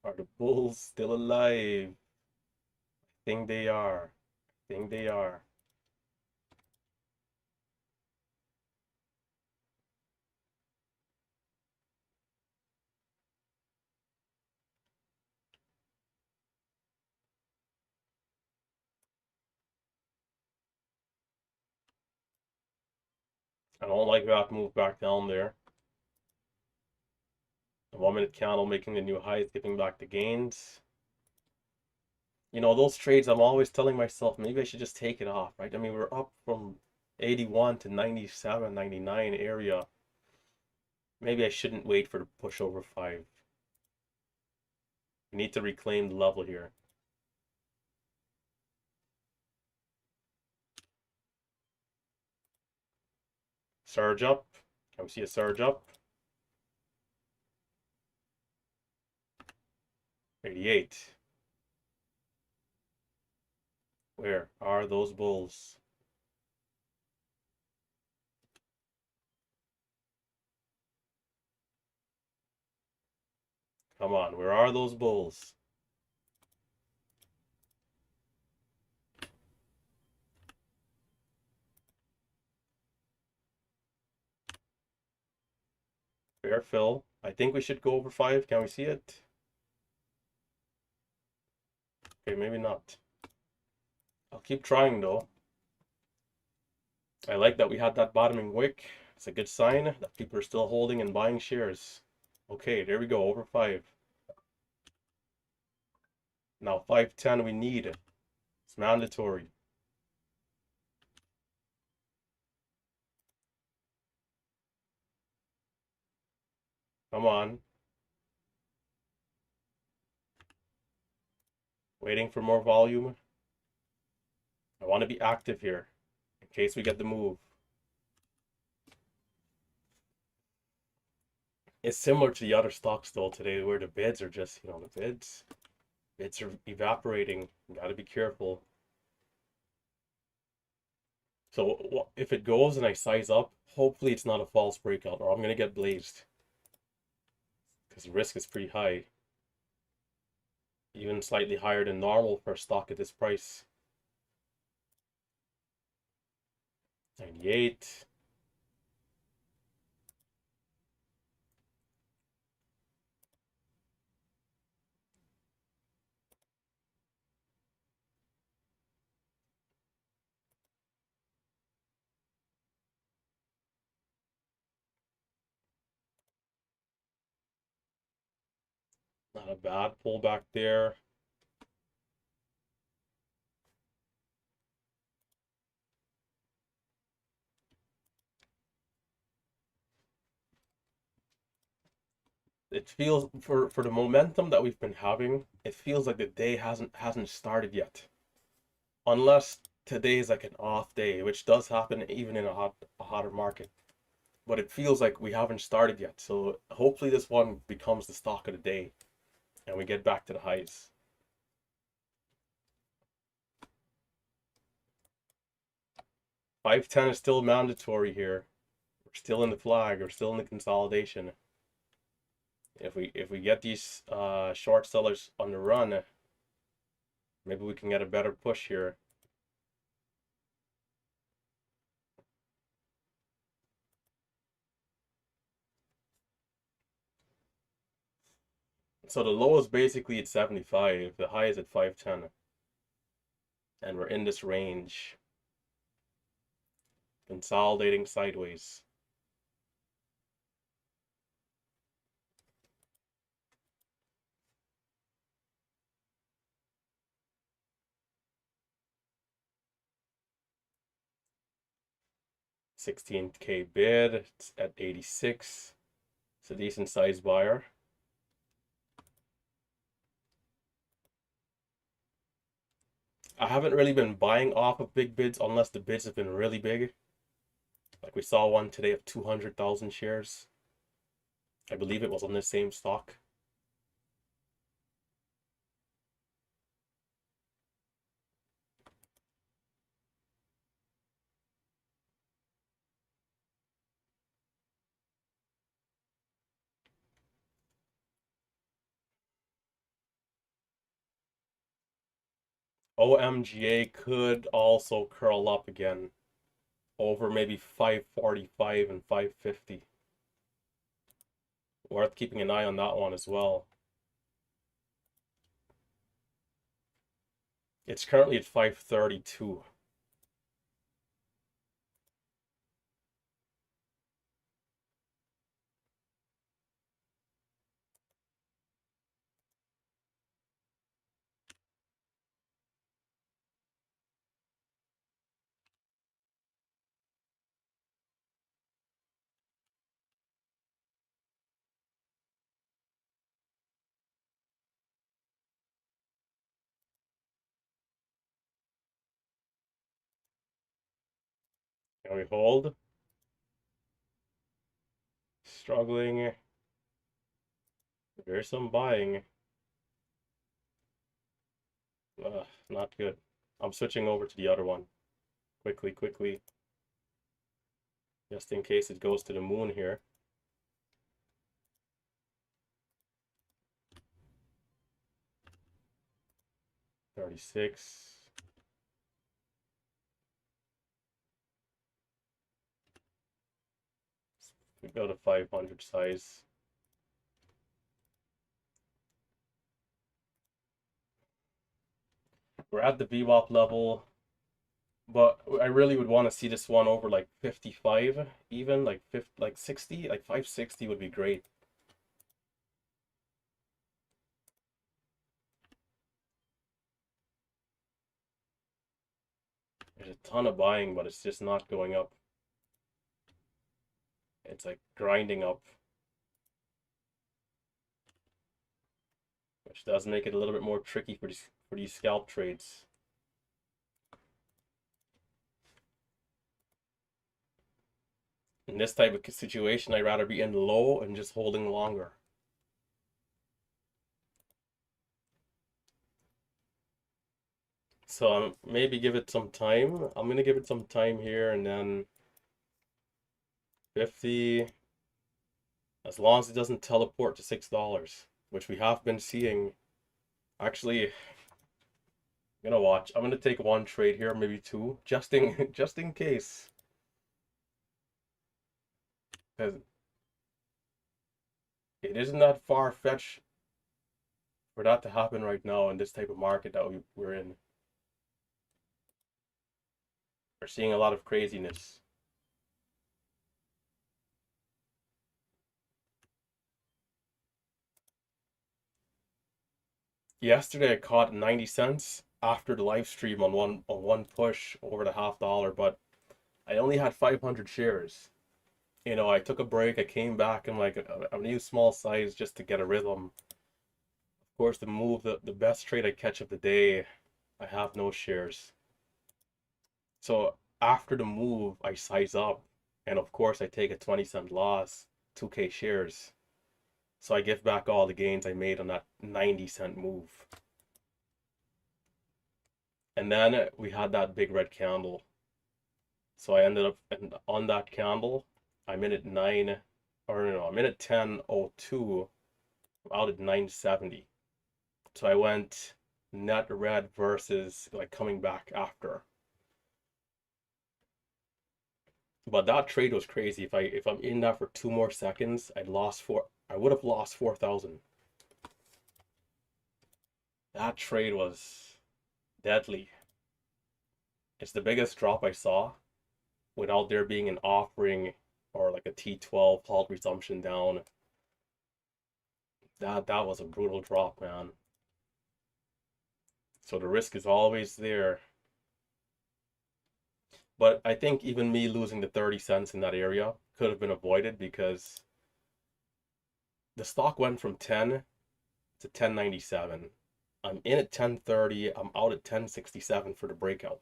Are the bulls still alive? I think they are. I think they are. I don't like that move back down there. The 1 minute candle making the new highs, giving back the gains. Those trades, I'm always telling myself, maybe I should just take it off, right? I mean, we're up from 81 to 97, 99 area. Maybe I shouldn't wait for the push over 5. We need to reclaim the level here. Surge up. Can we see a surge up? 88. Where are those bulls? Come on, where are those bulls? Fair fill. I think we should go over 5. Can we see it? Okay, maybe not. I'll keep trying though. I like that we had that bottoming wick. It's a good sign that people are still holding and buying shares. Okay, there we go, over 5. Now 510 we need. It's mandatory. Come on. Waiting for more volume. I want to be active here in case we get the move. It's similar to the other stocks though today where the bids are just, the bids are evaporating. You got to be careful. So if it goes and I size up, hopefully it's not a false breakout or I'm going to get blazed. Because the risk is pretty high. Even slightly higher than normal for a stock at this price. 98. Not a bad pullback there. It feels for the momentum that we've been having, it feels like the day hasn't started yet. Unless today is like an off day, which does happen even in a hotter market. But it feels like we haven't started yet. So hopefully this one becomes the stock of the day and we get back to the highs. 510 is still mandatory here. We're still in the flag. We're still in the consolidation. If we get these short sellers on the run, maybe we can get a better push here. So the low is basically at 75. The high is at 510. And we're in this range. Consolidating sideways. $16K bid. It's at 86. It's a decent sized buyer. I haven't really been buying off of big bids unless the bids have been really big. Like we saw one today of 200,000 shares. I believe it was on this same stock. OMGA could also curl up again over maybe 545 and 550. Worth keeping an eye on that one as well. It's currently at 532. Can we hold? struggling. There's some buying. Not good. I'm switching over to the other one. Quickly, quickly. Just in case it goes to the moon here. $36. We go to 500 size. We're at the VWAP level, but I really would want to see this one over like 55, even like 50, like 60, like 560 would be great. There's a ton of buying, but it's just not going up. It's like grinding up, which does make it a little bit more tricky for these scalp trades. In this type of situation, I'd rather be in low and just holding longer. So maybe give it some time. I'm gonna give it some time here, and then 50, as long as it doesn't teleport to $6, which we have been seeing. Actually, I'm gonna watch. I'm gonna take one trade here, maybe two, just in just in case. Because it isn't that far-fetched for that to happen right now in this type of market that we're in. We're seeing a lot of craziness. Yesterday I caught 90 cents after the live stream on one push over the $0.50, but I only had 500 shares. You know, I took a break, I came back and like a new small size just to get a rhythm. Of course, the move, the best trade I catch of the day, I have no shares. So after the move, I size up, and of course I take a 20-cent loss, 2K shares. So I give back all the gains I made on that 90-cent move. And then we had that big red candle. So I ended up on that candle, I'm in at 9, or no, I'm in at 10.02, I'm out at 9.70. So I went net red versus like coming back after. But that trade was crazy. If I'm in that for 2 more seconds, I would have lost 4,000. That trade was deadly. It's the biggest drop I saw without there being an offering or like a T12 halt resumption down. That was a brutal drop, man. So the risk is always there. But I think even me losing the 30 cents in that area could have been avoided because the stock went from 10 to 10.97. I'm in at 10.30, I'm out at 10.67 for the breakout.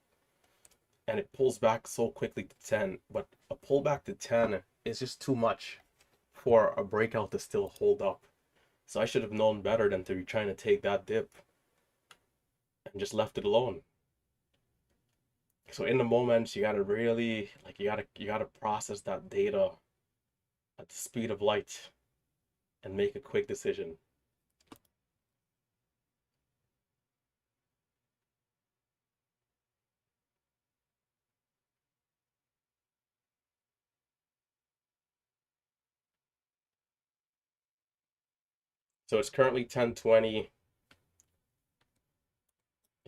And it pulls back so quickly to 10, but a pullback to 10 is just too much for a breakout to still hold up. So I should have known better than to be trying to take that dip and just left it alone. So in the moment, you gotta really like you gotta process that data at the speed of light and make a quick decision. So it's currently 10:20.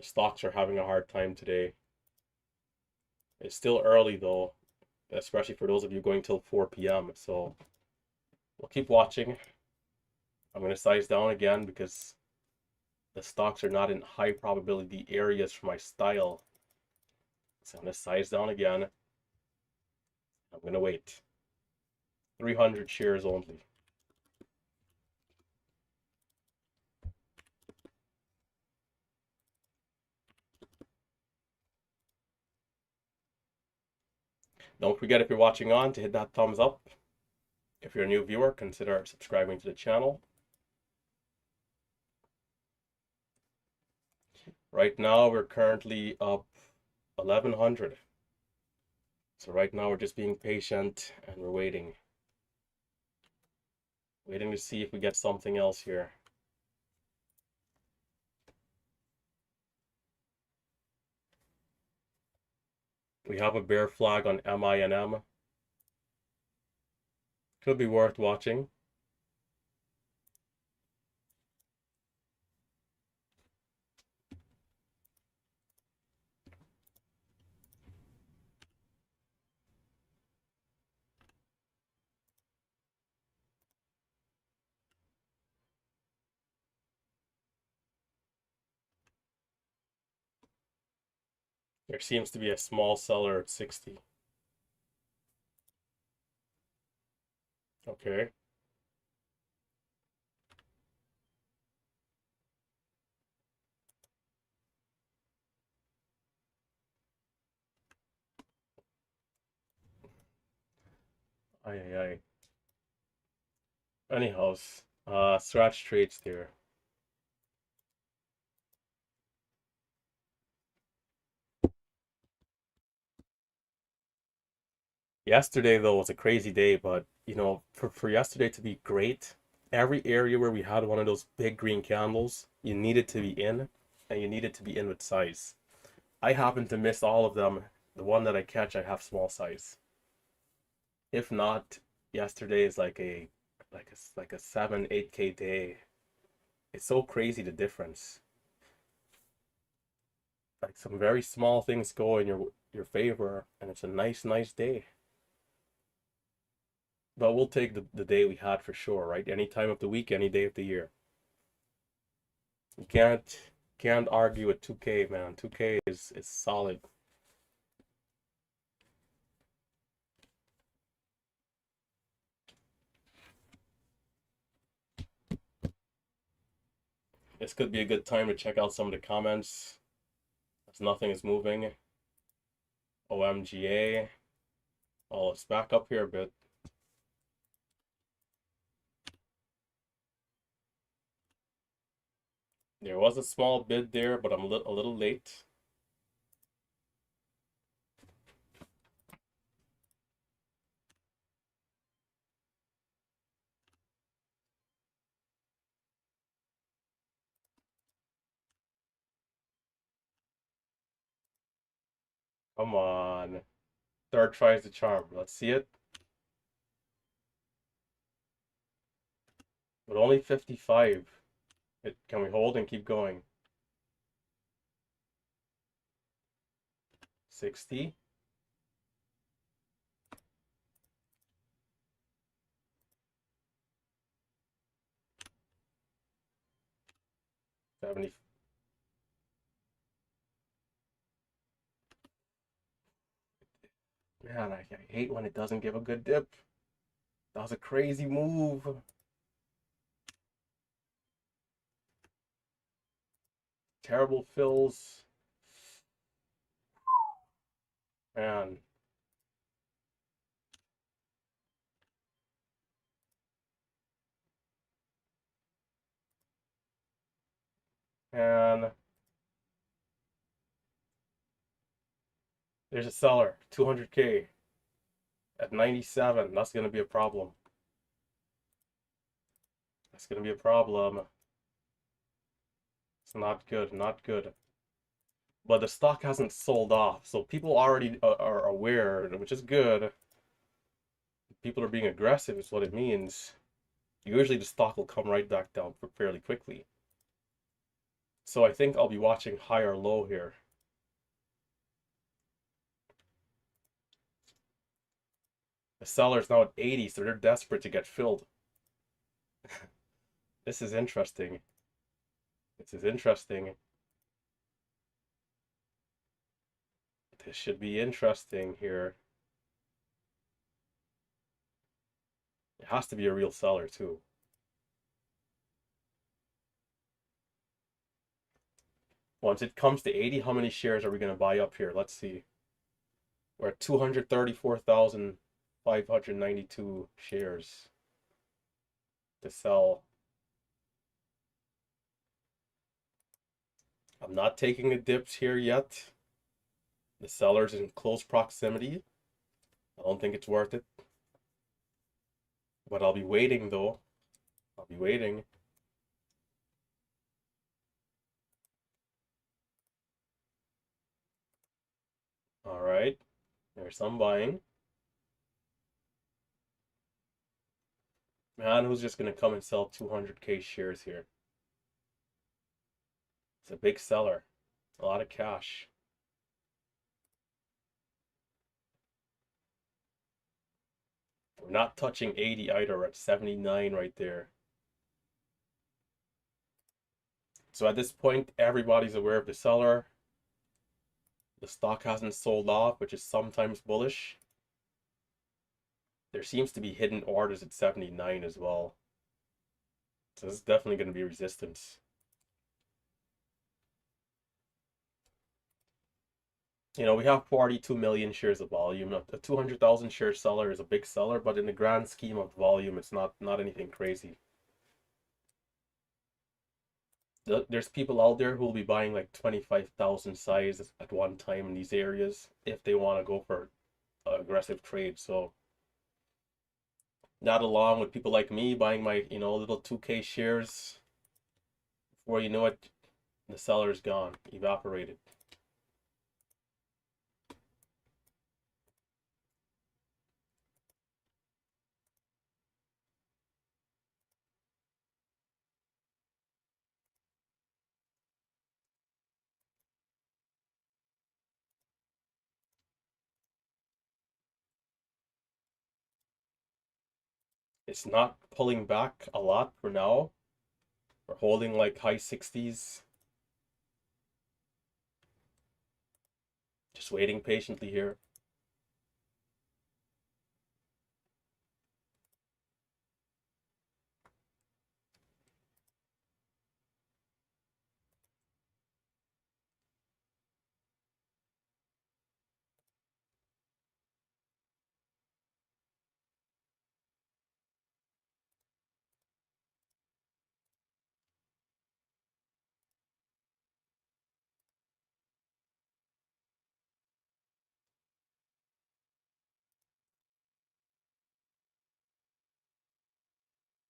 Stocks are having a hard time today. It's still early though, especially for those of you going till 4 p.m. So we'll keep watching. I'm going to size down again because the stocks are not in high probability areas for my style. So I'm going to size down again. I'm going to wait. 300 shares only. Don't forget, if you're watching on, to hit that thumbs up. If you're a new viewer, consider subscribing to the channel. Right now, we're currently up 1100. So right now, we're just being patient and we're waiting. Waiting to see if we get something else here. We have a bear flag on MINM. Could be worth watching. There seems to be a small seller at 60. Okay. Aye, aye, aye. Anyhow, scratch trades there. Yesterday though was a crazy day, but you know, for yesterday to be great, every area where we had one of those big green candles, you needed to be in, and you needed to be in with size. I happen to miss all of them. The one that I catch, I have small size. If not, yesterday is like a 7-8K day. It's so crazy the difference. Like some very small things go in your favor, and it's a nice day. But we'll take the day we had for sure, right? Any time of the week, any day of the year. You can't argue with 2K, man. 2K is solid. This could be a good time to check out some of the comments, as nothing is moving. OMGA. Oh, let's back up here a bit. There was a small bid there, but I'm a little late. Come on. Third tries the charm. Let's see it. But only 55. Can we hold and keep going? 60. 70. Man, I hate when it doesn't give a good dip. That was a crazy move. Terrible fills. Man. And there's a seller, 200K at 97. That's going to be a problem. That's going to be a problem. It's not good, not good. But the stock hasn't sold off, so people already are aware, which is good. People are being aggressive, is what it means. Usually the stock will come right back down fairly quickly. So I think I'll be watching high or low here. The seller's now at 80, so they're desperate to get filled. This is interesting. This is interesting. This should be interesting here. It has to be a real seller too. Once it comes to 80, how many shares are we going to buy up here? Let's see. We're at 234,592 shares. to sell. I'm not taking the dips here yet. The seller's in close proximity. I don't think it's worth it. But I'll be waiting though. I'll be waiting. All right. There's some buying. Man, who's just gonna come and sell 200K shares here? It's a big seller. A lot of cash. We're not touching 80 either. We're at 79 right there. So at this point, everybody's aware of the seller. The stock hasn't sold off, which is sometimes bullish. There seems to be hidden orders at 79 as well. So this is definitely going to be resistance. You know, we have 42 million shares of volume. A 200,000 share seller is a big seller, but in the grand scheme of volume, it's not anything crazy. There's people out there who will be buying like 25,000 size at one time in these areas if they want to go for aggressive trade. So that along with people like me buying my, little 2K shares, before you know it, the seller's gone, evaporated. It's not pulling back a lot for now. We're holding like high 60s. Just waiting patiently here.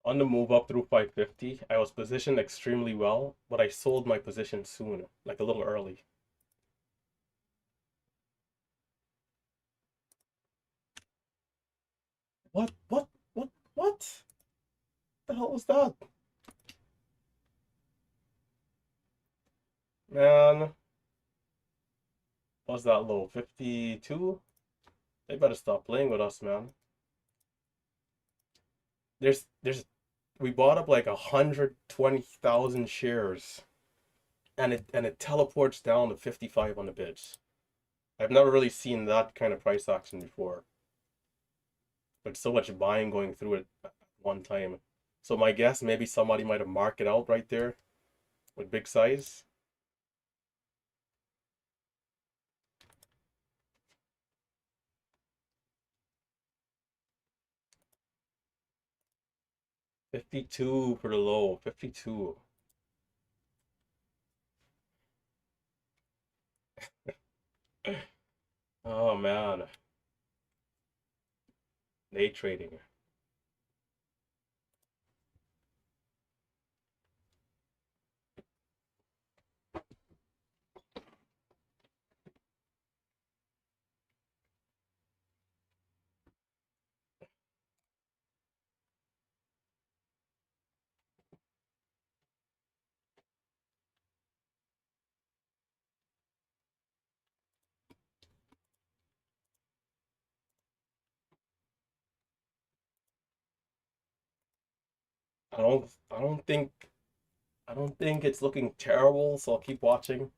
On the move up through 550, I was positioned extremely well, but I sold my position soon, like a little early. What? What? What? The hell was that? Man, what's that low? 52? They better stop playing with us, man. There's we bought up like 120,000 shares and it teleports down to 55 on the bids. I've never really seen that kind of price action before. But so much buying going through it at one time. So my guess, maybe somebody might have marked it out right there with big size. $52 for the low. 52. Oh man. Day trading. I don't think it's looking terrible, so I'll keep watching.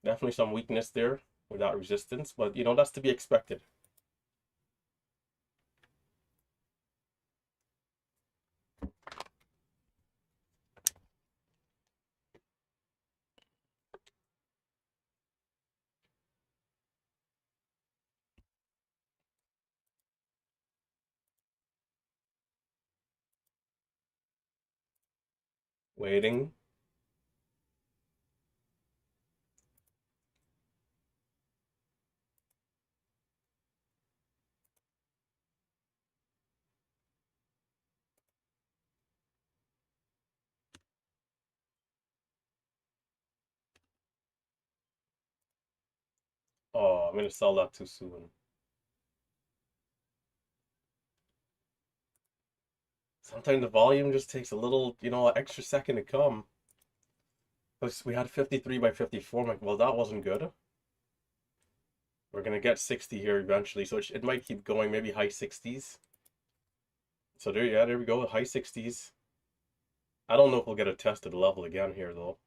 Definitely some weakness there without resistance, but that's to be expected. Waiting. Oh, I'm gonna sell that too soon. Sometimes the volume just takes a little, extra second to come. Because we had 53 by 54. I'm like, well, that wasn't good. We're gonna get 60 here eventually, so it might keep going, maybe high 60s. So there we go, high 60s. I don't know if we'll get a tested level again here though.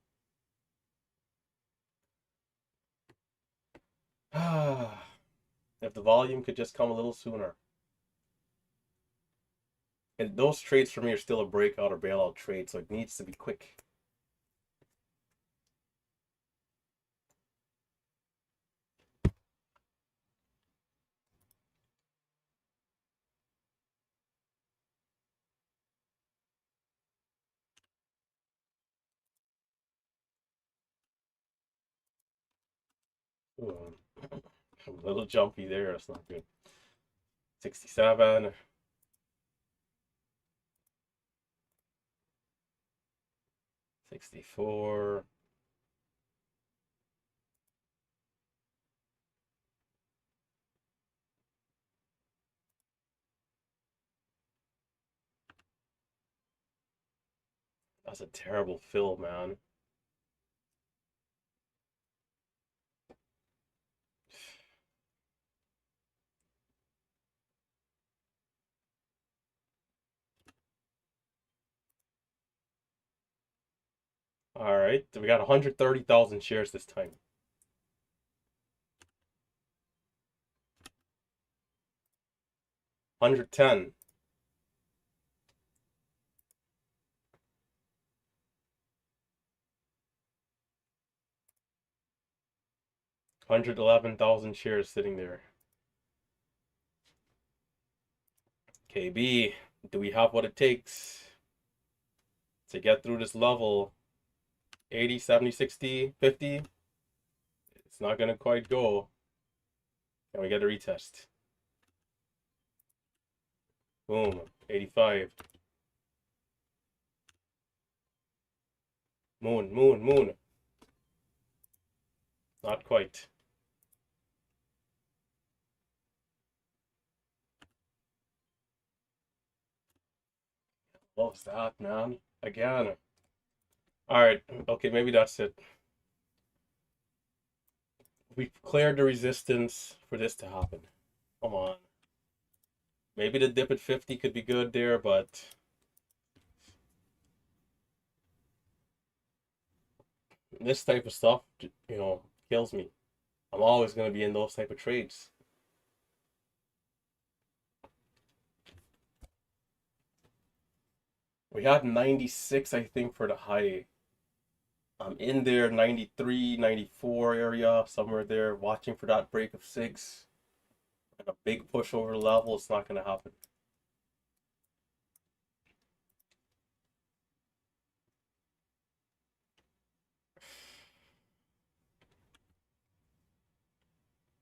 If the volume could just come a little sooner. And those trades for me are still a breakout or bailout trade, so it needs to be quick. Ooh, a little jumpy there, that's not good. 67. 64. That's a terrible fill, man. All right, we got 130,000 shares this time. 110. 111,000 shares sitting there. KB, do we have what it takes to get through this level? 80, 70, 60, 50? It's not going to quite go. Can we get a retest? Boom, 85. Moon, moon, moon. Not quite. What was that, man? Again. Alright, okay, maybe that's it. We've cleared the resistance for this to happen. Come on. Maybe the dip at 50 could be good there, but this type of stuff, kills me. I'm always going to be in those type of trades. We had 96, I think, for the high. I'm in there, 93, 94 area, somewhere there, watching for that break of 6. And a big push over level, it's not going to happen.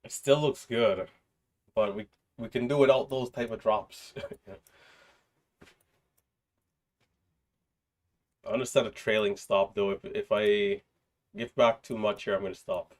It still looks good, but we can do without those type of drops. I'm gonna set a trailing stop though. If I give back too much here, I'm gonna stop.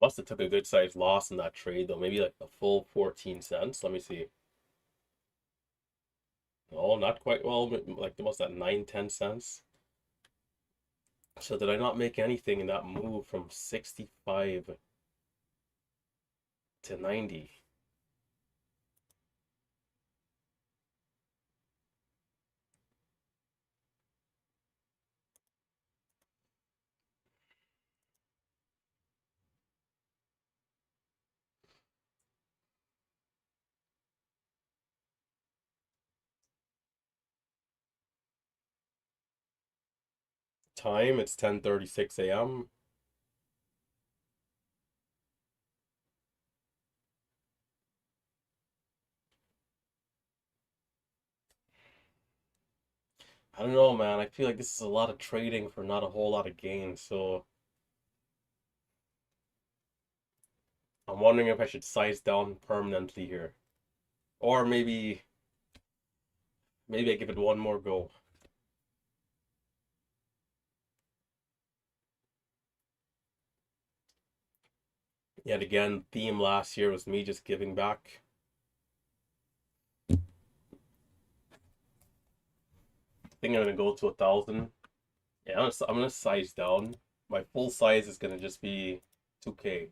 Must have took a good sized loss in that trade though. Maybe like a full 14 cents. Let me see. Oh, not quite. Well, like almost at 9, 10 cents. So did I not make anything in that move from 65 to 90? Time, it's 10:36 a.m. I don't know, man. I feel like this is a lot of trading for not a whole lot of gain. So I'm wondering if I should size down permanently here. Or maybe I give it one more go. Yet again, theme last year was me just giving back. I think I'm gonna go to 1,000. Yeah, I'm gonna size down. My full size is gonna just be 2K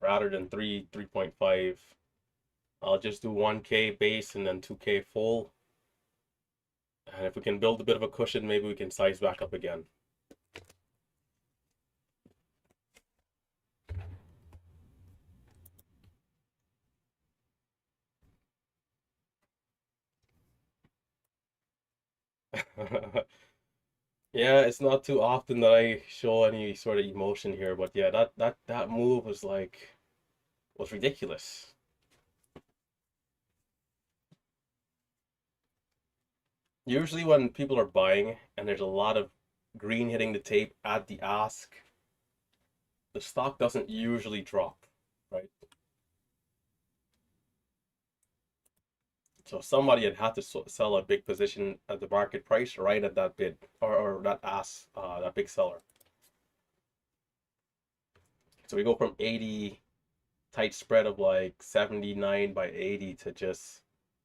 rather than 3.5. I'll just do 1K base and then 2K full. And if we can build a bit of a cushion, maybe we can size back up again. Yeah, it's not too often that I show any sort of emotion here, but yeah, that move was ridiculous. Usually when people are buying and there's a lot of green hitting the tape at the ask, the stock doesn't usually drop, right? So somebody had to sell a big position at the market price right at that bid or that ask, that big seller. So we go from 80 tight spread of like 79 by 80 to just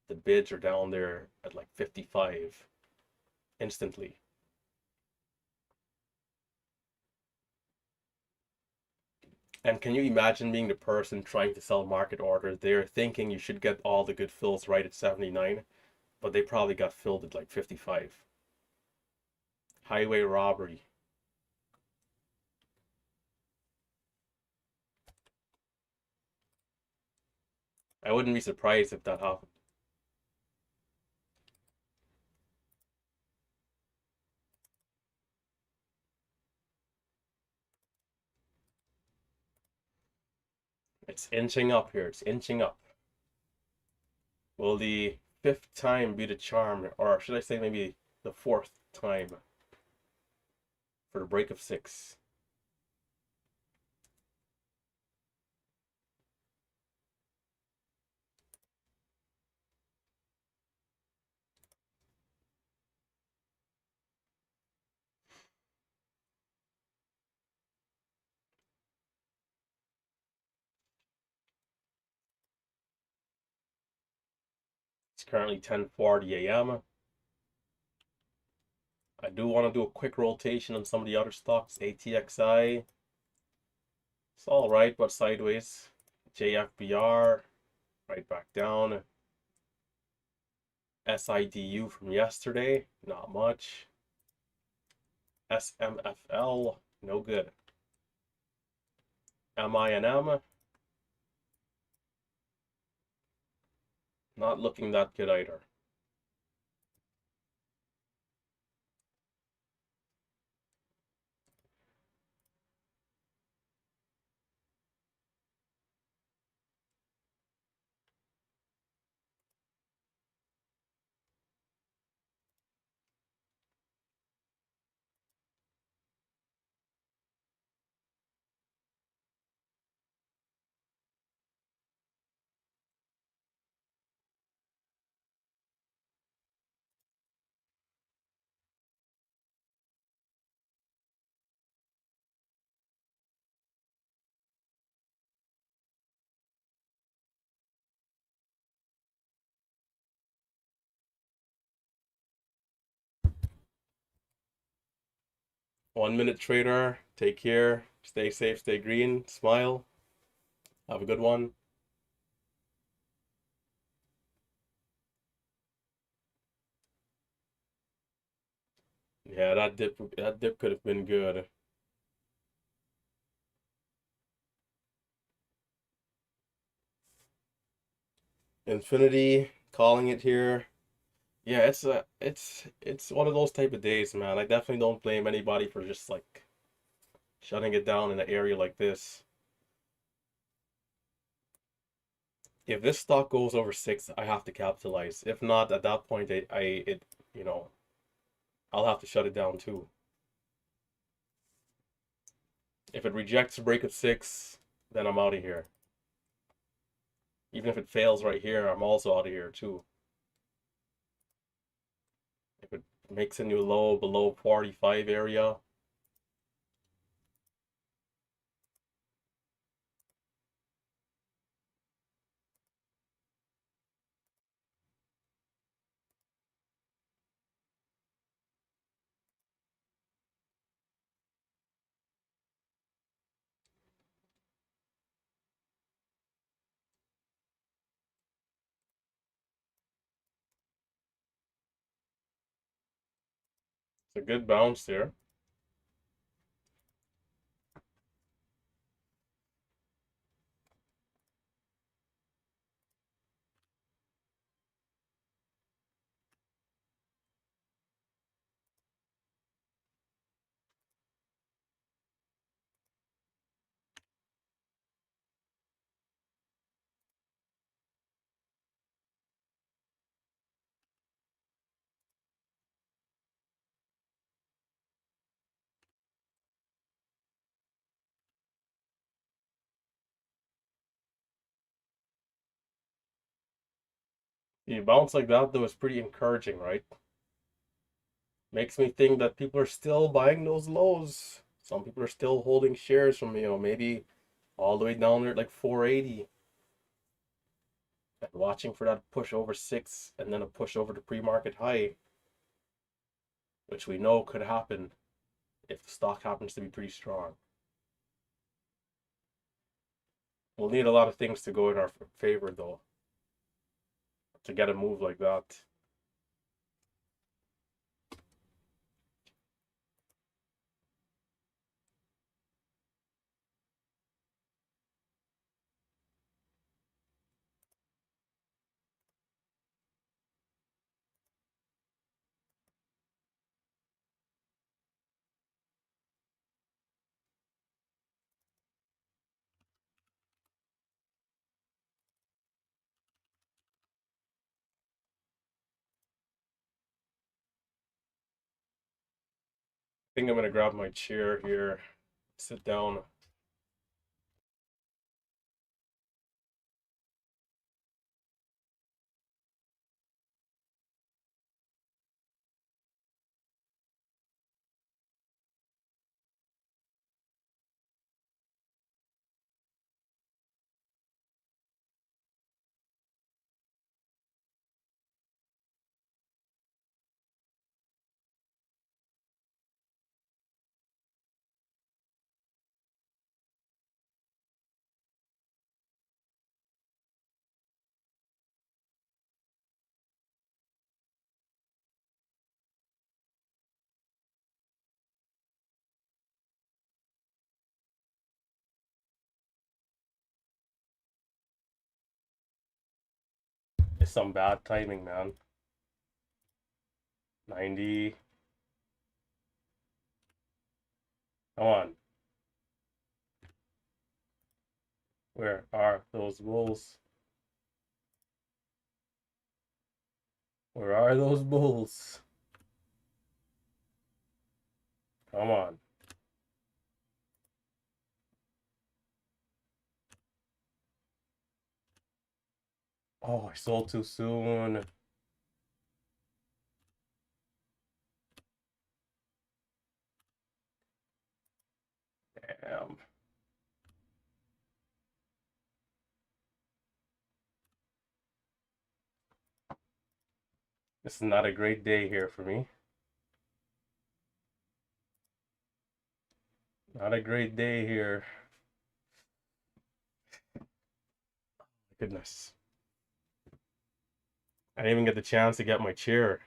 the bids are down there at like 55 instantly. And can you imagine being the person trying to sell market orders? They're thinking you should get all the good fills right at 79, but they probably got filled at like 55. Highway robbery. I wouldn't be surprised if that happened. It's inching up here. It's inching up. Will the fifth time be the charm, or should I say maybe the fourth time for the break of six? It's currently 10:40 a.m. I do want to do a quick rotation on some of the other stocks. ATXI, it's all right, but sideways. JFBR, right back down. SIDU from yesterday, not much. SMFL, no good. MINM, not looking that good either. 1 minute trader, take care. Stay safe, stay green, smile. Have a good one. Yeah, that dip could have been good. Infinity, calling it here. Yeah, it's one of those type of days, man. I definitely don't blame anybody for just like shutting it down in an area like this. If this stock goes over 6, I have to capitalize. If not, at that point, you know, I'll have to shut it down too. If it rejects a break of 6, then I'm out of here. Even if it fails right here, I'm also out of here too. If it makes a new low below 45 area, it's a good bounce there. A bounce like that though is pretty encouraging, right? Makes me think that people are still buying those lows. Some people are still holding shares from, maybe all the way down there at like 480 and watching for that push over 6 and then a push over the pre-market high, which we know could happen if the stock happens to be pretty strong. We'll need a lot of things to go in our favor though to get a move like that. I think I'm gonna grab my chair here, sit down. It's some bad timing, man. 90. Come on. Where are those bulls? Where are those bulls? Come on. Oh, I sold too soon. Damn. This is not a great day here for me. Not a great day here. Goodness. I didn't even get the chance to get my chair.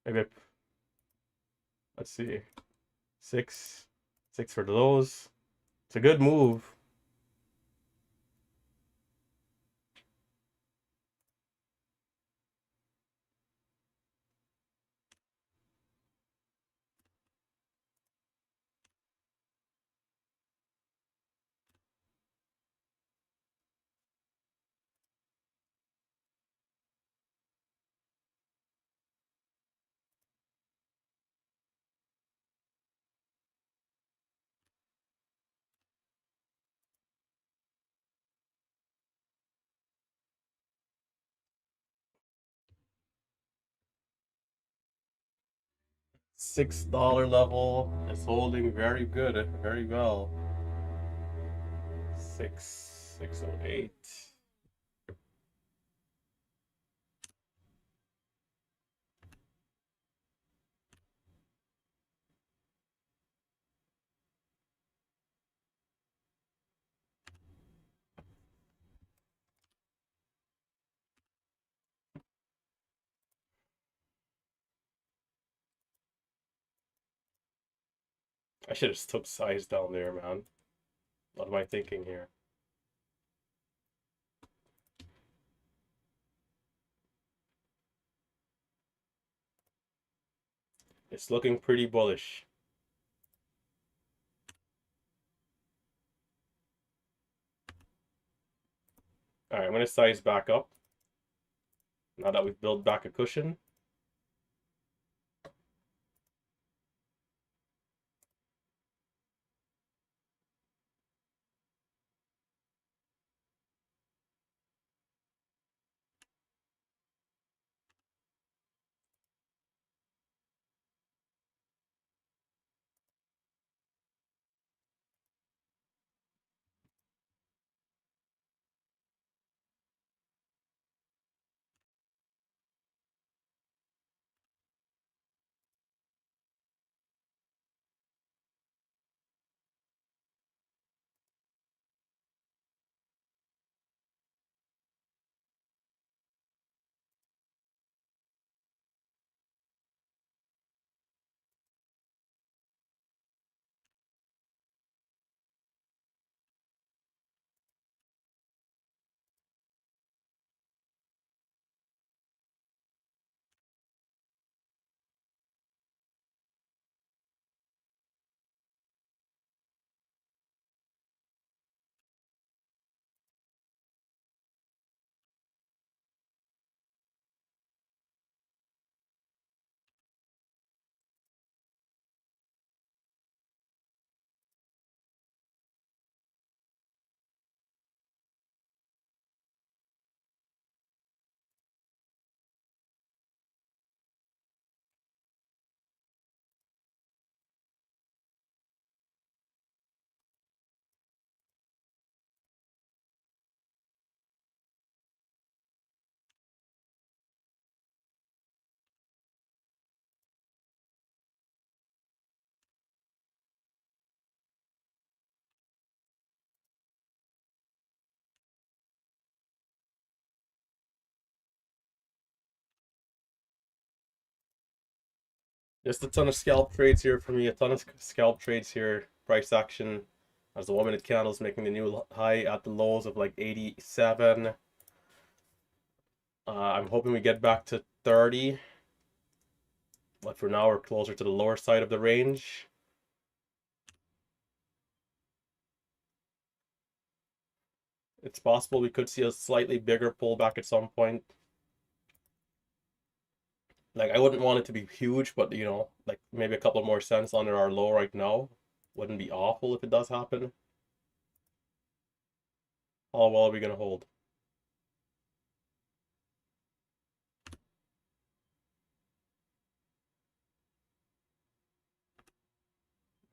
Maybe, let's see. Six. Six for those. It's a good move. $6 level is holding very good, very well. 608. I should have took size down there, man. What am I thinking here? It's looking pretty bullish. All right, I'm gonna size back up now that we've built back a cushion. Just a ton of scalp trades here for me. A ton of scalp trades here. Price action as the 1 minute candles making the new high at the lows of like 87. I'm hoping we get back to 30. But for now, we're closer to the lower side of the range. It's possible we could see a slightly bigger pullback at some point. Like, I wouldn't want it to be huge, but you know, like maybe a couple more cents under our low right now wouldn't be awful if it does happen. How well are we gonna hold?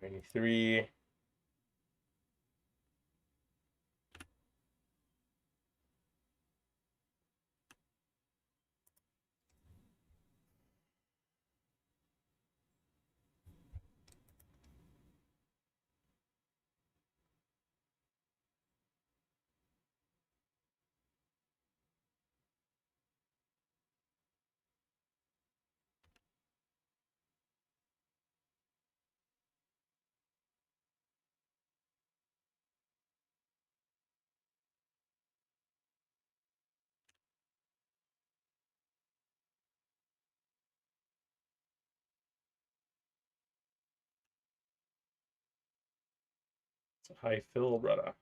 93. It's a high fill, brother.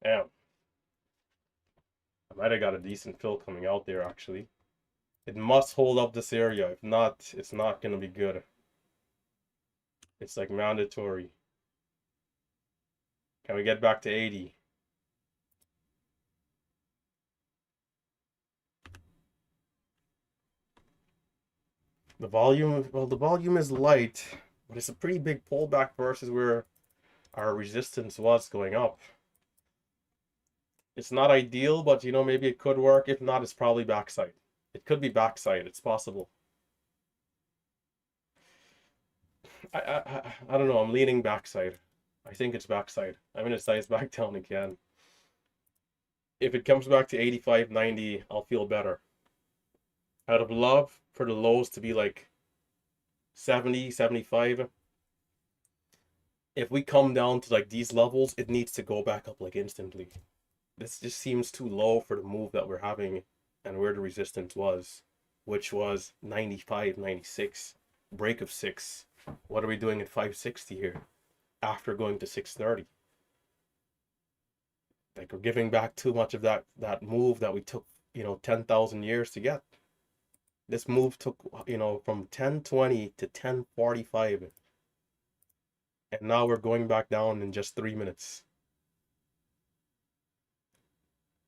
Damn. I might have got a decent fill coming out there, actually. It must hold up this area. If not, it's not going to be good. It's like mandatory. Can we get back to 80? The volume, well, the volume is light, but it's a pretty big pullback versus where our resistance was going up. It's not ideal, but maybe it could work. If not, it's probably backside. It could be backside. It's possible. I don't know. I'm leaning backside. I think it's backside. I'm gonna size back down again. If it comes back to 85, 90, I'll feel better. I'd have loved for the lows to be like 70, 75. If we come down to like these levels, it needs to go back up like instantly. This just seems too low for the move that we're having and where the resistance was, which was 95, 96, break of 6. What are we doing at 560 here after going to 630? Like we're giving back too much of that move that we took, 10,000 years to get. This move took, from 1020 to 1045. And now we're going back down in just 3 minutes.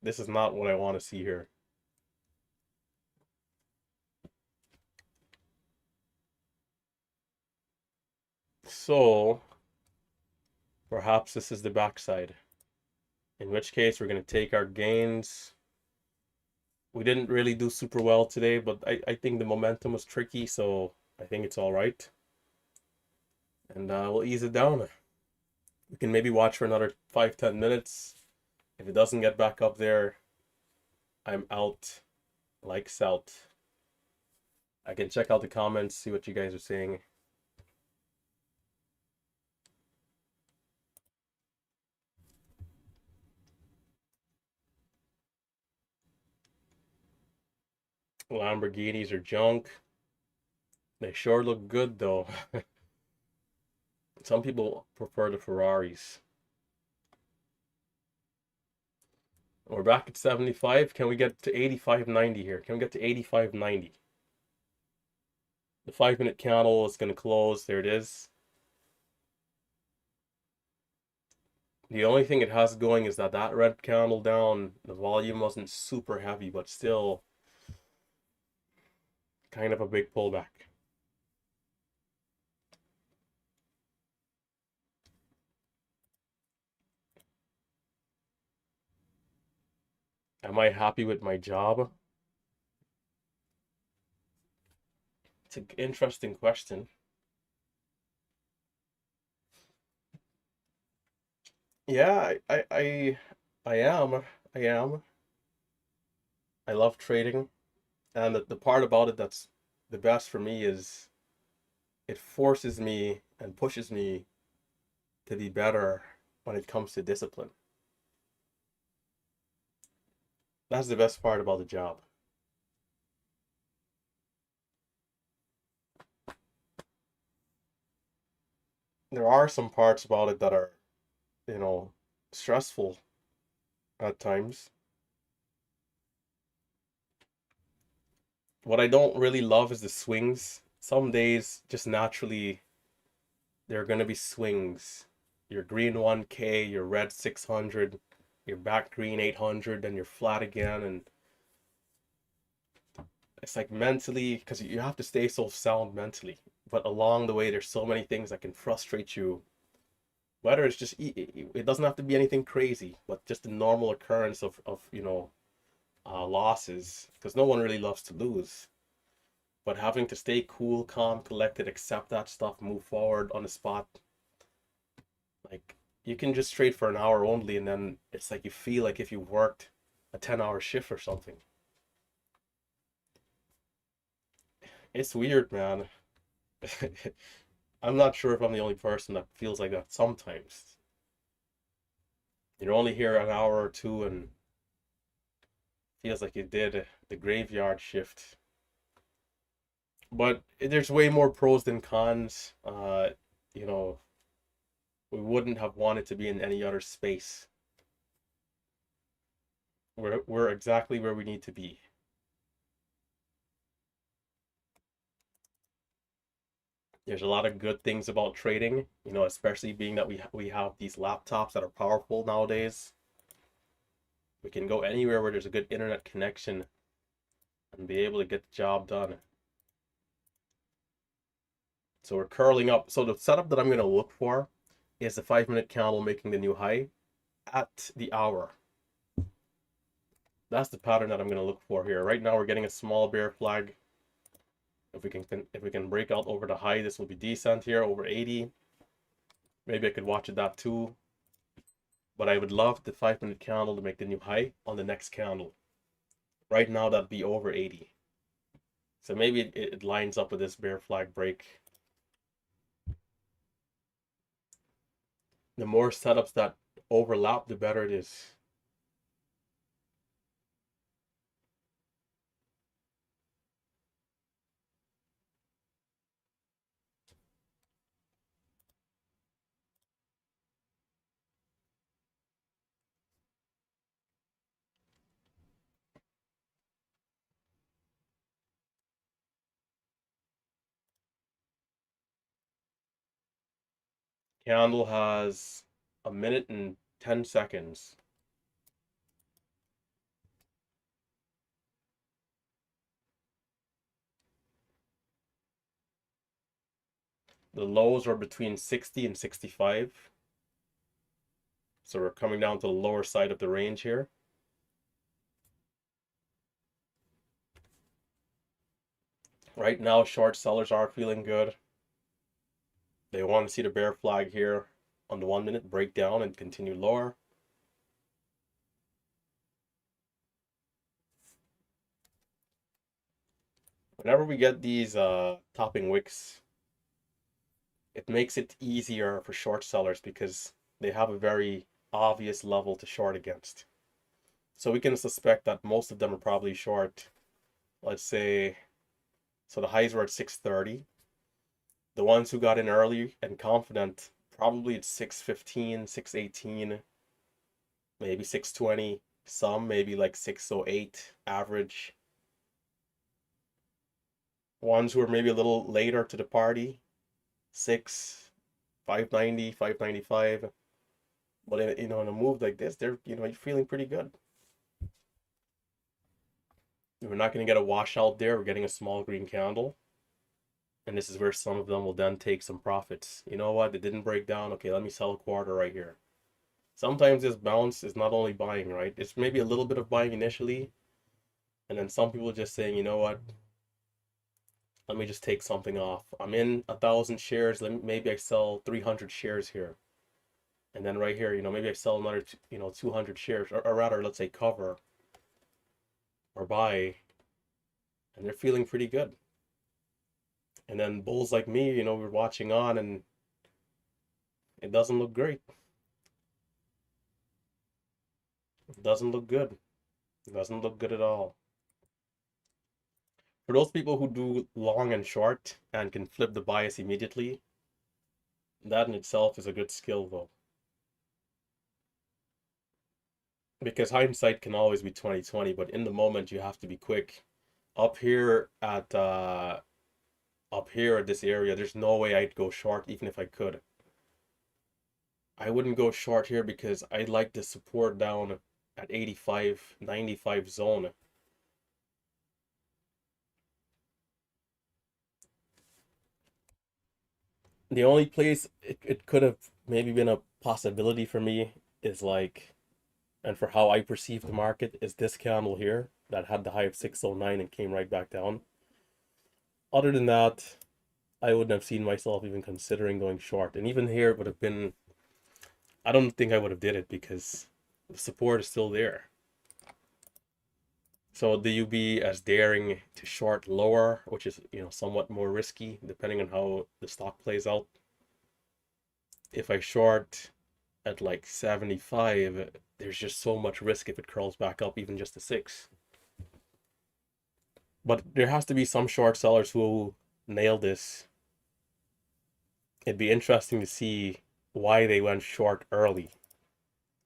This is not what I want to see here. So, perhaps this is the backside. In which case, we're going to take our gains. We didn't really do super well today, but I think the momentum was tricky, so I think it's all right. And we'll ease it down. We can maybe watch for another 5-10 minutes. If it doesn't get back up there, I'm out like South. I can check out the comments, see what you guys are saying. Lamborghinis are junk. They sure look good though. Some people prefer the Ferraris. We're back at 75. Can we get to 85.90 here? Can we get to 85.90? The 5-minute candle is going to close. There it is. The only thing it has going is that red candle down, the volume wasn't super heavy, but still kind of a big pullback. Am I happy with my job? It's an interesting question. Yeah, I am. I am. I love trading. And the part about it that's the best for me is it forces me and pushes me to be better when it comes to discipline. That's the best part about the job. There are some parts about it that are, stressful at times. What I don't really love is the swings. Some days, just naturally, there are going to be swings. Your green 1K, your red 600, your back green 800, then you're flat again. And it's like mentally, because you have to stay so sound mentally. But along the way, there's so many things that can frustrate you. Whether it's just, it doesn't have to be anything crazy, but just the normal occurrence of losses, because no one really loves to lose. But having to stay cool, calm, collected, accept that stuff, move forward on the spot. Like, you can just trade for an hour only, and then it's like you feel like if you worked a 10-hour shift or something. It's weird, man. I'm not sure if I'm the only person that feels like that sometimes. You're only here an hour or two and feels like you did the graveyard shift. But there's way more pros than cons. You know, we wouldn't have wanted to be in any other space. We're exactly where we need to be. There's a lot of good things about trading, especially being that we have these laptops that are powerful nowadays. We can go anywhere where there's a good internet connection and be able to get the job done. So we're curling up. So the setup that I'm going to look for is the 5 minute candle making the new high at the hour. That's the pattern that I'm going to look for here. Right now we're getting a small bear flag. If we can break out over the high, this will be decent here, over 80. Maybe I could watch it that too. But I would love the 5 minute candle to make the new high on the next candle. Right now that'd be over 80. So maybe it lines up with this bear flag break. The more setups that overlap, the better it is. Candle has a minute and 10 seconds. The lows are between 60 and 65. So we're coming down to the lower side of the range here. Right now, short sellers are feeling good. They want to see the bear flag here on the 1 minute break down and continue lower. Whenever we get these topping wicks, it makes it easier for short sellers because they have a very obvious level to short against. So we can suspect that most of them are probably short. Let's say, so the highs were at 630. The ones who got in early and confident, probably at 615, 618, maybe 620. Some maybe like 608 average. Ones who are maybe a little later to the party, 590, 595. But in a move like this, you're feeling pretty good. We're not going to get a washout there. We're getting a small green candle. And this is where some of them will then take some profits. You know what? It didn't break down. Okay, let me sell a quarter right here. Sometimes this bounce is not only buying, right? It's maybe a little bit of buying initially. And then some people just saying, you know what? Let me just take something off. I'm in 1,000 shares. Maybe I sell 300 shares here. And then right here, maybe I sell another, 200 shares. Or rather, let's say cover or buy. And they're feeling pretty good. And then bulls like me, we're watching on and it doesn't look great. It doesn't look good. It doesn't look good at all. For those people who do long and short and can flip the bias immediately, that in itself is a good skill though. Because hindsight can always be 20/20, but in the moment you have to be quick. Up here at this area, there's no way I'd go short even if I could. I wouldn't go short here because I like the support down at 85, 95 zone. The only place it could have maybe been a possibility for me is like, and for how I perceive the market, is this candle here that had the high of 609 and came right back down. Other than that, I wouldn't have seen myself even considering going short. And even here it would have been, I don't think I would have did it because the support is still there. So do you be as daring to short lower, which is, somewhat more risky depending on how the stock plays out? If I short at like 75, there's just so much risk if it curls back up even just to 6. But there has to be some short sellers who nail this. It'd be interesting to see why they went short early.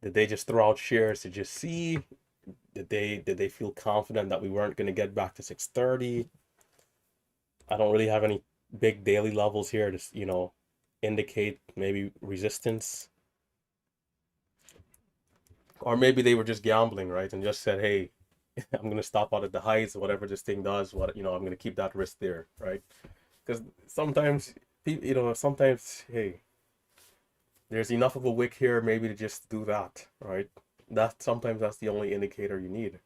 Did they just throw out shares to just see? Did they feel confident that we weren't going to get back to 630? I don't really have any big daily levels here to, indicate maybe resistance. Or maybe they were just gambling, right? And just said, hey, I'm going to stop out at the highs, whatever this thing does, I'm going to keep that risk there, right? Because sometimes, sometimes, hey, there's enough of a wick here maybe to just do that, right? Sometimes that's the only indicator you need.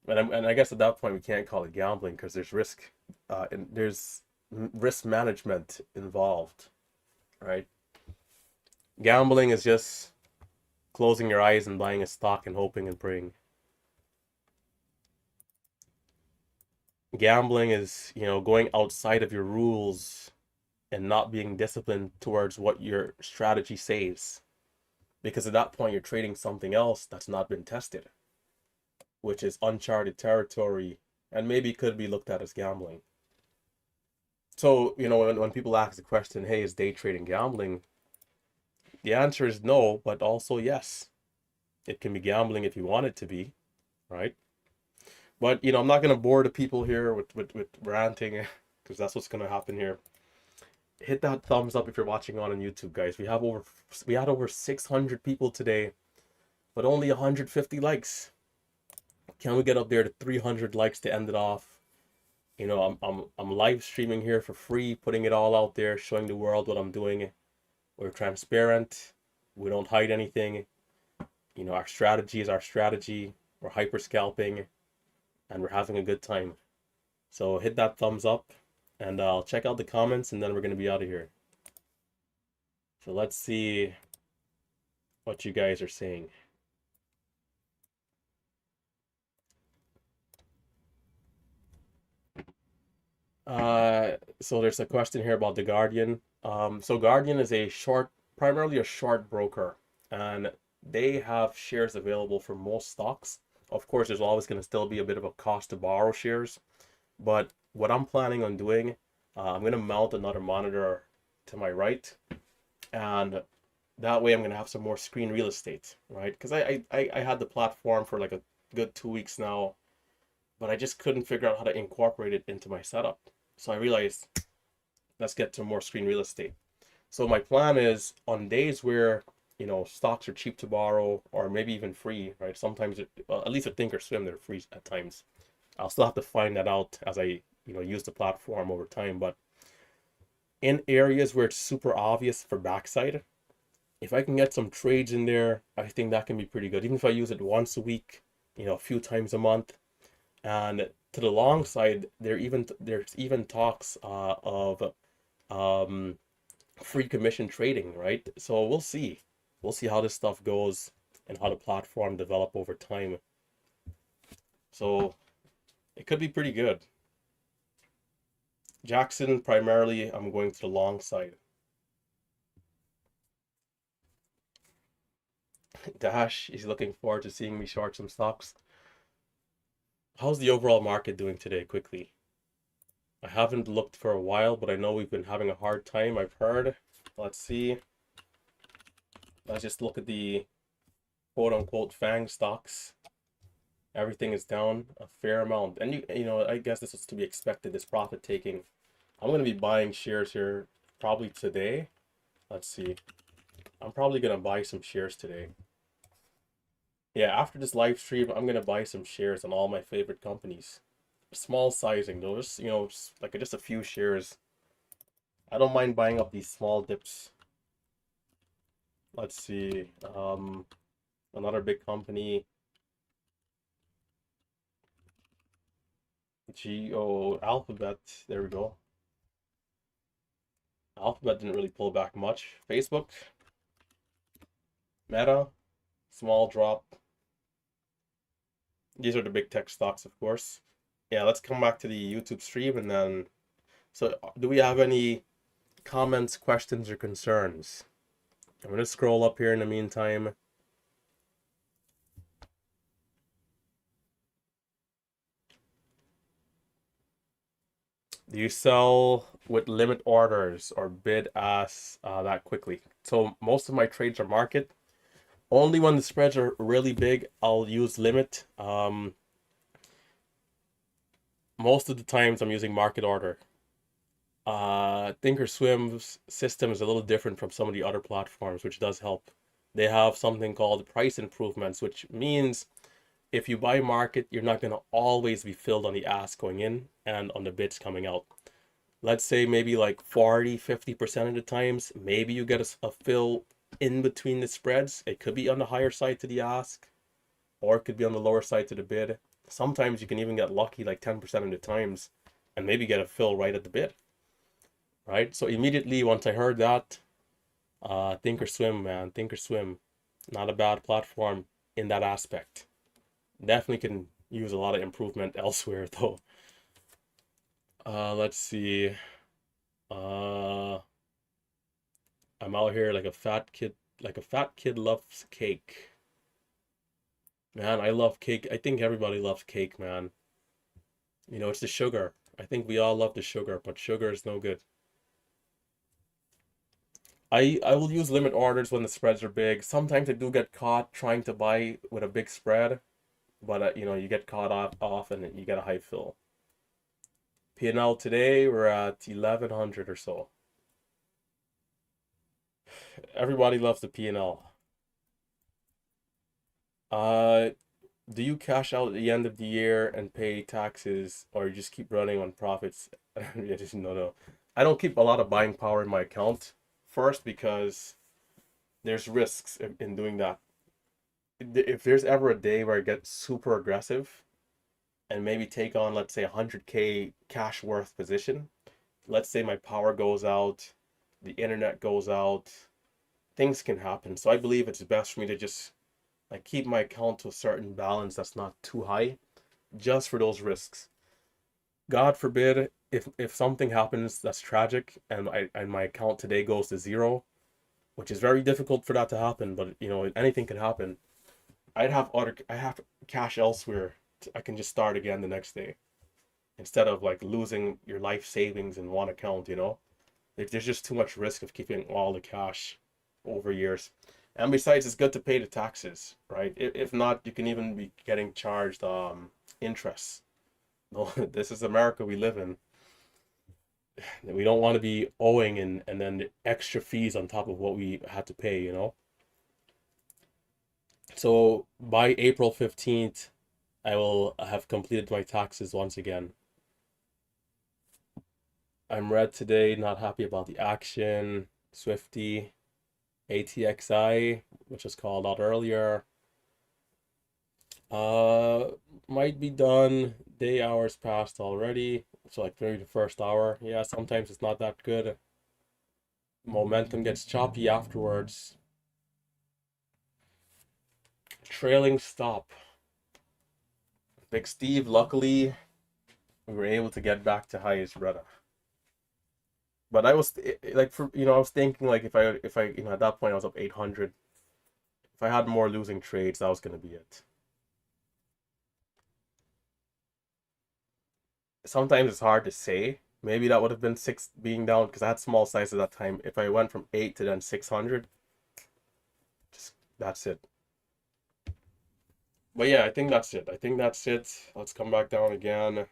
And I guess at that point we can't call it gambling because there's risk, and there's risk management involved, right? Gambling is just closing your eyes and buying a stock and hoping and praying. Gambling is, going outside of your rules and not being disciplined towards what your strategy says. Because at that point, you're trading something else that's not been tested, which is uncharted territory and maybe could be looked at as gambling. So, when people ask the question, hey, is day trading gambling? The answer is no, but also yes. It can be gambling if you want it to be, right? But, I'm not going to bore the people here with ranting because that's what's going to happen here. Hit that thumbs up if you're watching on YouTube, guys. We had over 600 people today, but only 150 likes. Can we get up there to 300 likes to end it off? I'm live streaming here for free, putting it all out there, showing the world what I'm doing. We're transparent. We don't hide anything. Our strategy is our strategy. We're hyper scalping, and we're having a good time. So hit that thumbs up, and I'll check out the comments, and then we're gonna be out of here. So let's see what you guys are saying. So there's a question here about the Guardian. So Guardian is primarily a short broker, and they have shares available for most stocks. Of course, there's always going to still be a bit of a cost to borrow shares, but what I'm planning on doing, I'm going to mount another monitor to my right, and that way I'm going to have some more screen real estate, right? Because I had the platform for like a good 2 weeks now, but I just couldn't figure out how to incorporate it into my setup. So I realized, let's get some more screen real estate. So my plan is on days where, stocks are cheap to borrow or maybe even free, right? Sometimes, at least at Thinkorswim, they're free at times. I'll still have to find that out as I, use the platform over time. But in areas where it's super obvious for backside, if I can get some trades in there, I think that can be pretty good. Even if I use it once a week, a few times a month. And to the long side, there's even talks of free commission trading, right? So we'll see. We'll see how this stuff goes and how the platform develop over time. So it could be pretty good. Jackson, primarily, I'm going to the long side. Dash is looking forward to seeing me short some stocks. How's the overall market doing today, quickly? I haven't looked for a while, but I know we've been having a hard time, I've heard. Let's see. Let's just look at the quote-unquote FANG stocks. Everything is down a fair amount. And I guess this is to be expected, this profit taking. I'm going to be buying shares here probably today. Let's see. I'm probably going to buy some shares today. Yeah, after this live stream, I'm going to buy some shares on all my favorite companies. Small sizing, though, just, just a few shares. I don't mind buying up these small dips. Let's see. Another big company. Alphabet. There we go. Alphabet didn't really pull back much. Facebook. Meta. Small drop. These are the big tech stocks, of course. Yeah, let's come back to the YouTube stream and then. So, do we have any comments, questions, or concerns? I'm gonna scroll up here in the meantime. Do you sell with limit orders or bid ask that quickly? So most of my trades are market. Only when the spreads are really big, I'll use limit. Most of the times I'm using market order. Thinkorswim's system is a little different from some of the other platforms, which does help. They have something called price improvements, which means if you buy market, you're not going to always be filled on the ask going in and on the bids coming out. Let's say maybe like 40-50% of the times, maybe you get a fill in between the spreads. It could be on the higher side to the ask, or it could be on the lower side to the bid. Sometimes you can even get lucky like 10% of the times and maybe get a fill right at the bid, right? So immediately once I heard that, Thinkorswim, man, Thinkorswim, not a bad platform in that aspect. Definitely can use a lot of improvement elsewhere though. Let's see. Uh, I'm out here like a fat kid loves cake. Man, I love cake. I think everybody loves cake, man. You know, it's the sugar. I think we all love the sugar, but sugar is no good. I will use limit orders when the spreads are big. Sometimes I do get caught trying to buy with a big spread, but you know, you get caught off and you get a high fill. P&L today we're at 1100 or so. Everybody loves the P&L. Uh, do you cash out at the end of the year and pay taxes, or you just keep running on profits? I just no. I don't keep a lot of buying power in my account. First, because there's risks in doing that. If there's ever a day where I get super aggressive and maybe take on, let's say, 100K cash worth position, let's say my power goes out, the internet goes out, things can happen. So I believe it's best for me to just like keep my account to a certain balance that's not too high, just for those risks. God forbid if something happens that's tragic and my account today goes to zero, which is very difficult for that to happen, but you know anything can happen. I have cash elsewhere. I can just start again the next day instead of like losing your life savings in one account. You know, there's just too much risk of keeping all the cash over years. And besides, it's good to pay the taxes, right? If not, you can even be getting charged interest. No, this is America we live in. We don't want to be owing and then extra fees on top of what we had to pay, you know? So by April 15th, I will have completed my taxes once again. I'm red today, not happy about the action. Swifty, ATXI, which was called out earlier. Uh, might be done. Day hours passed already. So like maybe the first hour. Yeah, sometimes it's not that good. Momentum gets choppy afterwards. Trailing stop. Big Steve, luckily, we were able to get back to highest brother. But I was like, for you know, I was thinking like if I you know at that point I was up 800. If I had more losing trades, that was gonna be it. Sometimes it's hard to say. Maybe that would have been six being down because I had small size at that time. If I went from 8 to then 600, just that's it. But yeah, I think that's it. I think that's it. Let's come back down again.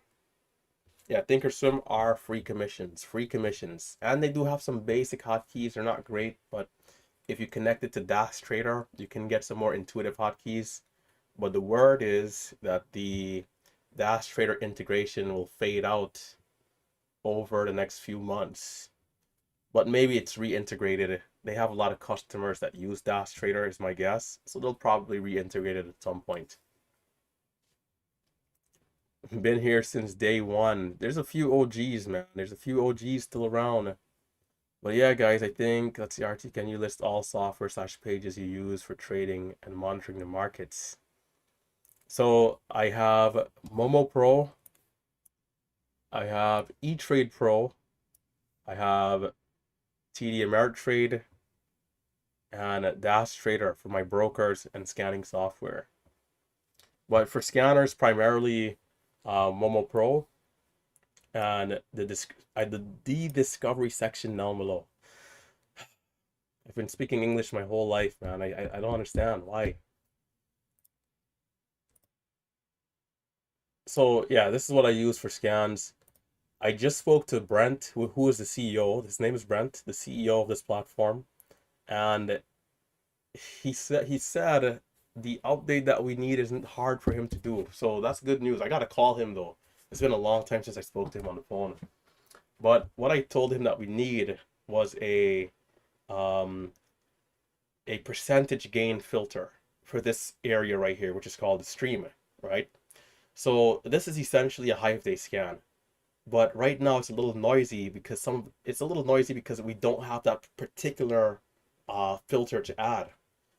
Yeah, Thinkorswim are free commissions, and they do have some basic hotkeys. They're not great, but if you connect it to DAS Trader, you can get some more intuitive hotkeys. But the word is that the DAS Trader integration will fade out over the next few months. But maybe it's reintegrated. They have a lot of customers that use DAS Trader, is my guess. So they'll probably reintegrate it at some point. Been here since day one. There's a few OGs, man. There's a few OGs still around. But yeah, guys, I think, let's see, RT, can you list all software/pages you use for trading and monitoring the markets? So I have Momo Pro, I have E-Trade Pro, I have TD Ameritrade, and Dash Trader for my brokers and scanning software. But for scanners, primarily Momo Pro and the discovery section down below. I've been speaking English my whole life, man. I don't understand why. So yeah, this is what I use for scans. I just spoke to Brent, who is the CEO. His name is Brent, the CEO of this platform, and he said the update that we need isn't hard for him to do. So that's good news. I gotta call him though. It's been a long time since I spoke to him on the phone. But what I told him that we need was um a percentage gain filter for this area right here, which is called the stream, right? So this is essentially a hive day scan. But right now it's a little noisy because we don't have that particular filter to add,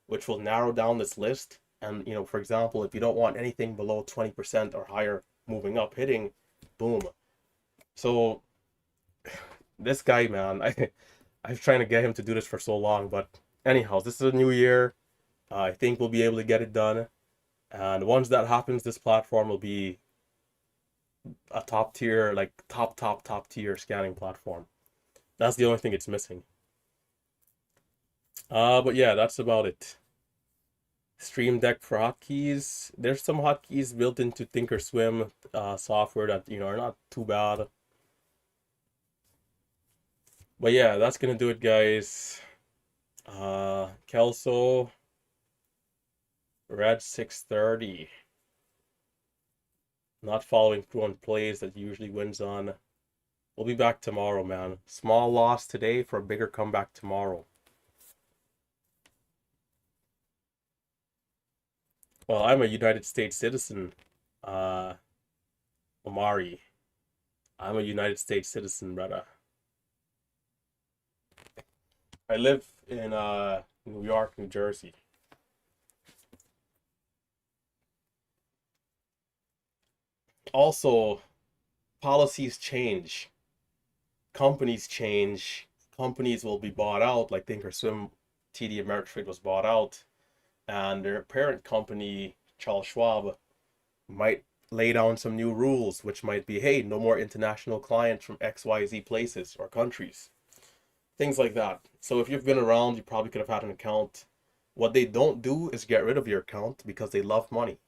which will narrow down this list. And for example, if you don't want anything below 20% or higher moving up hitting, boom. So this guy, man, I've trying to get him to do this for so long, but anyhow, this is a new year. I think we'll be able to get it done. And once that happens, this platform will be a top tier, like top tier scanning platform. That's the only thing it's missing. But yeah, that's about it. Stream Deck for hotkeys. There's some hotkeys built into Thinkorswim software that are not too bad. But yeah, that's gonna do it, guys. Kelso, Red 630. Not following through on plays that usually wins on. We'll be back tomorrow, man. Small loss today for a bigger comeback tomorrow. Well, I'm a United States citizen, uh, Omari. I'm a United States citizen, brother. I live in New York, New Jersey. Also, policies change, companies change, companies will be bought out, like Thinkorswim, TD Ameritrade was bought out, and their parent company, Charles Schwab, might lay down some new rules, which might be, hey, no more international clients from XYZ places or countries. Things like that. So if you've been around, you probably could have had an account. What they don't do is get rid of your account because they love money.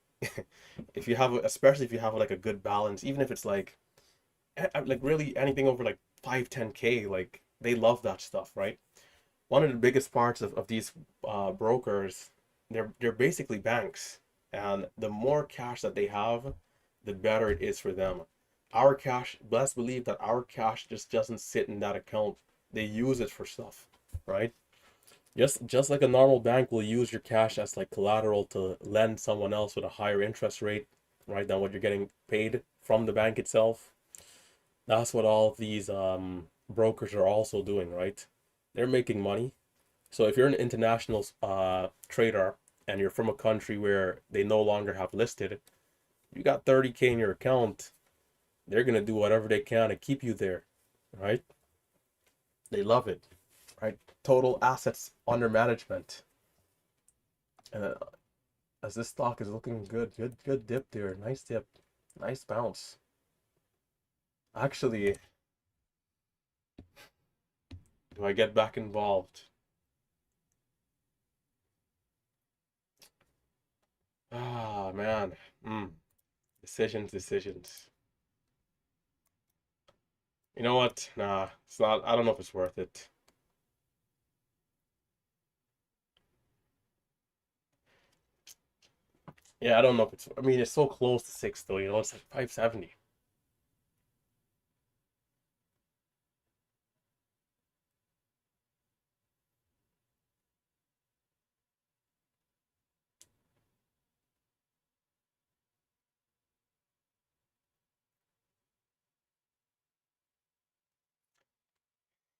If you have, especially if you have like a good balance, even if it's like really anything over like 5 10K, like they love that stuff, right? One of the biggest parts of these brokers, they're basically banks, and the more cash that they have, the better it is for them. Our cash, let's believe that our cash just doesn't sit in that account. They use it for stuff, right? Just like a normal bank will use your cash as like collateral to lend someone else with a higher interest rate, right, than what you're getting paid from the bank itself. That's what all of these brokers are also doing, right? They're making money. So if you're an international trader and you're from a country where they no longer have listed, you got 30K in your account, they're gonna do whatever they can to keep you there, right? They love it, right? Total assets under management. And as this stock is looking good dip there, nice dip, nice bounce. Actually, do I get back involved? Ah, man. Decisions. You know what? Nah, it's not. I don't know if it's worth it. Yeah, I don't know if it's. I mean, it's so close to six though. It's like 570.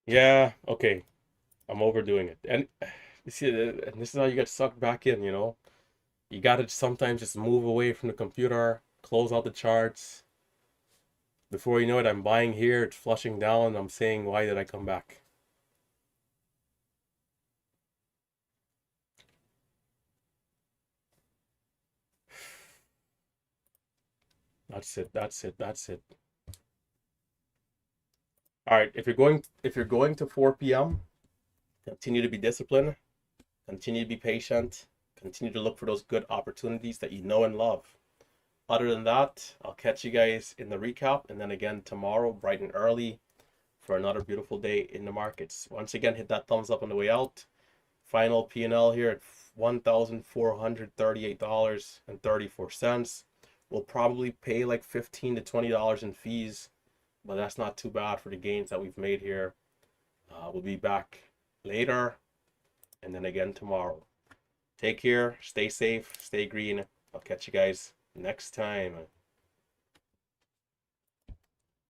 Yeah, okay. I'm overdoing it. And you see, and this is how you get sucked back in. You gotta sometimes just move away from the computer, close out the charts. Before you know it, I'm buying here, it's flushing down, I'm saying, why did I come back? That's it, that's it, that's it. All right, if you're going to 4 p.m., continue to be disciplined, continue to be patient, continue to look for those good opportunities that you know and love. Other than that, I'll catch you guys in the recap, and then again tomorrow, bright and early, for another beautiful day in the markets. Once again, hit that thumbs up on the way out. Final P&L here at $1,438.34. We'll probably pay like $15 to $20 in fees, but that's not too bad for the gains that we've made here. We'll be back later and then again tomorrow. Take care, stay safe, stay green. I'll catch you guys next time.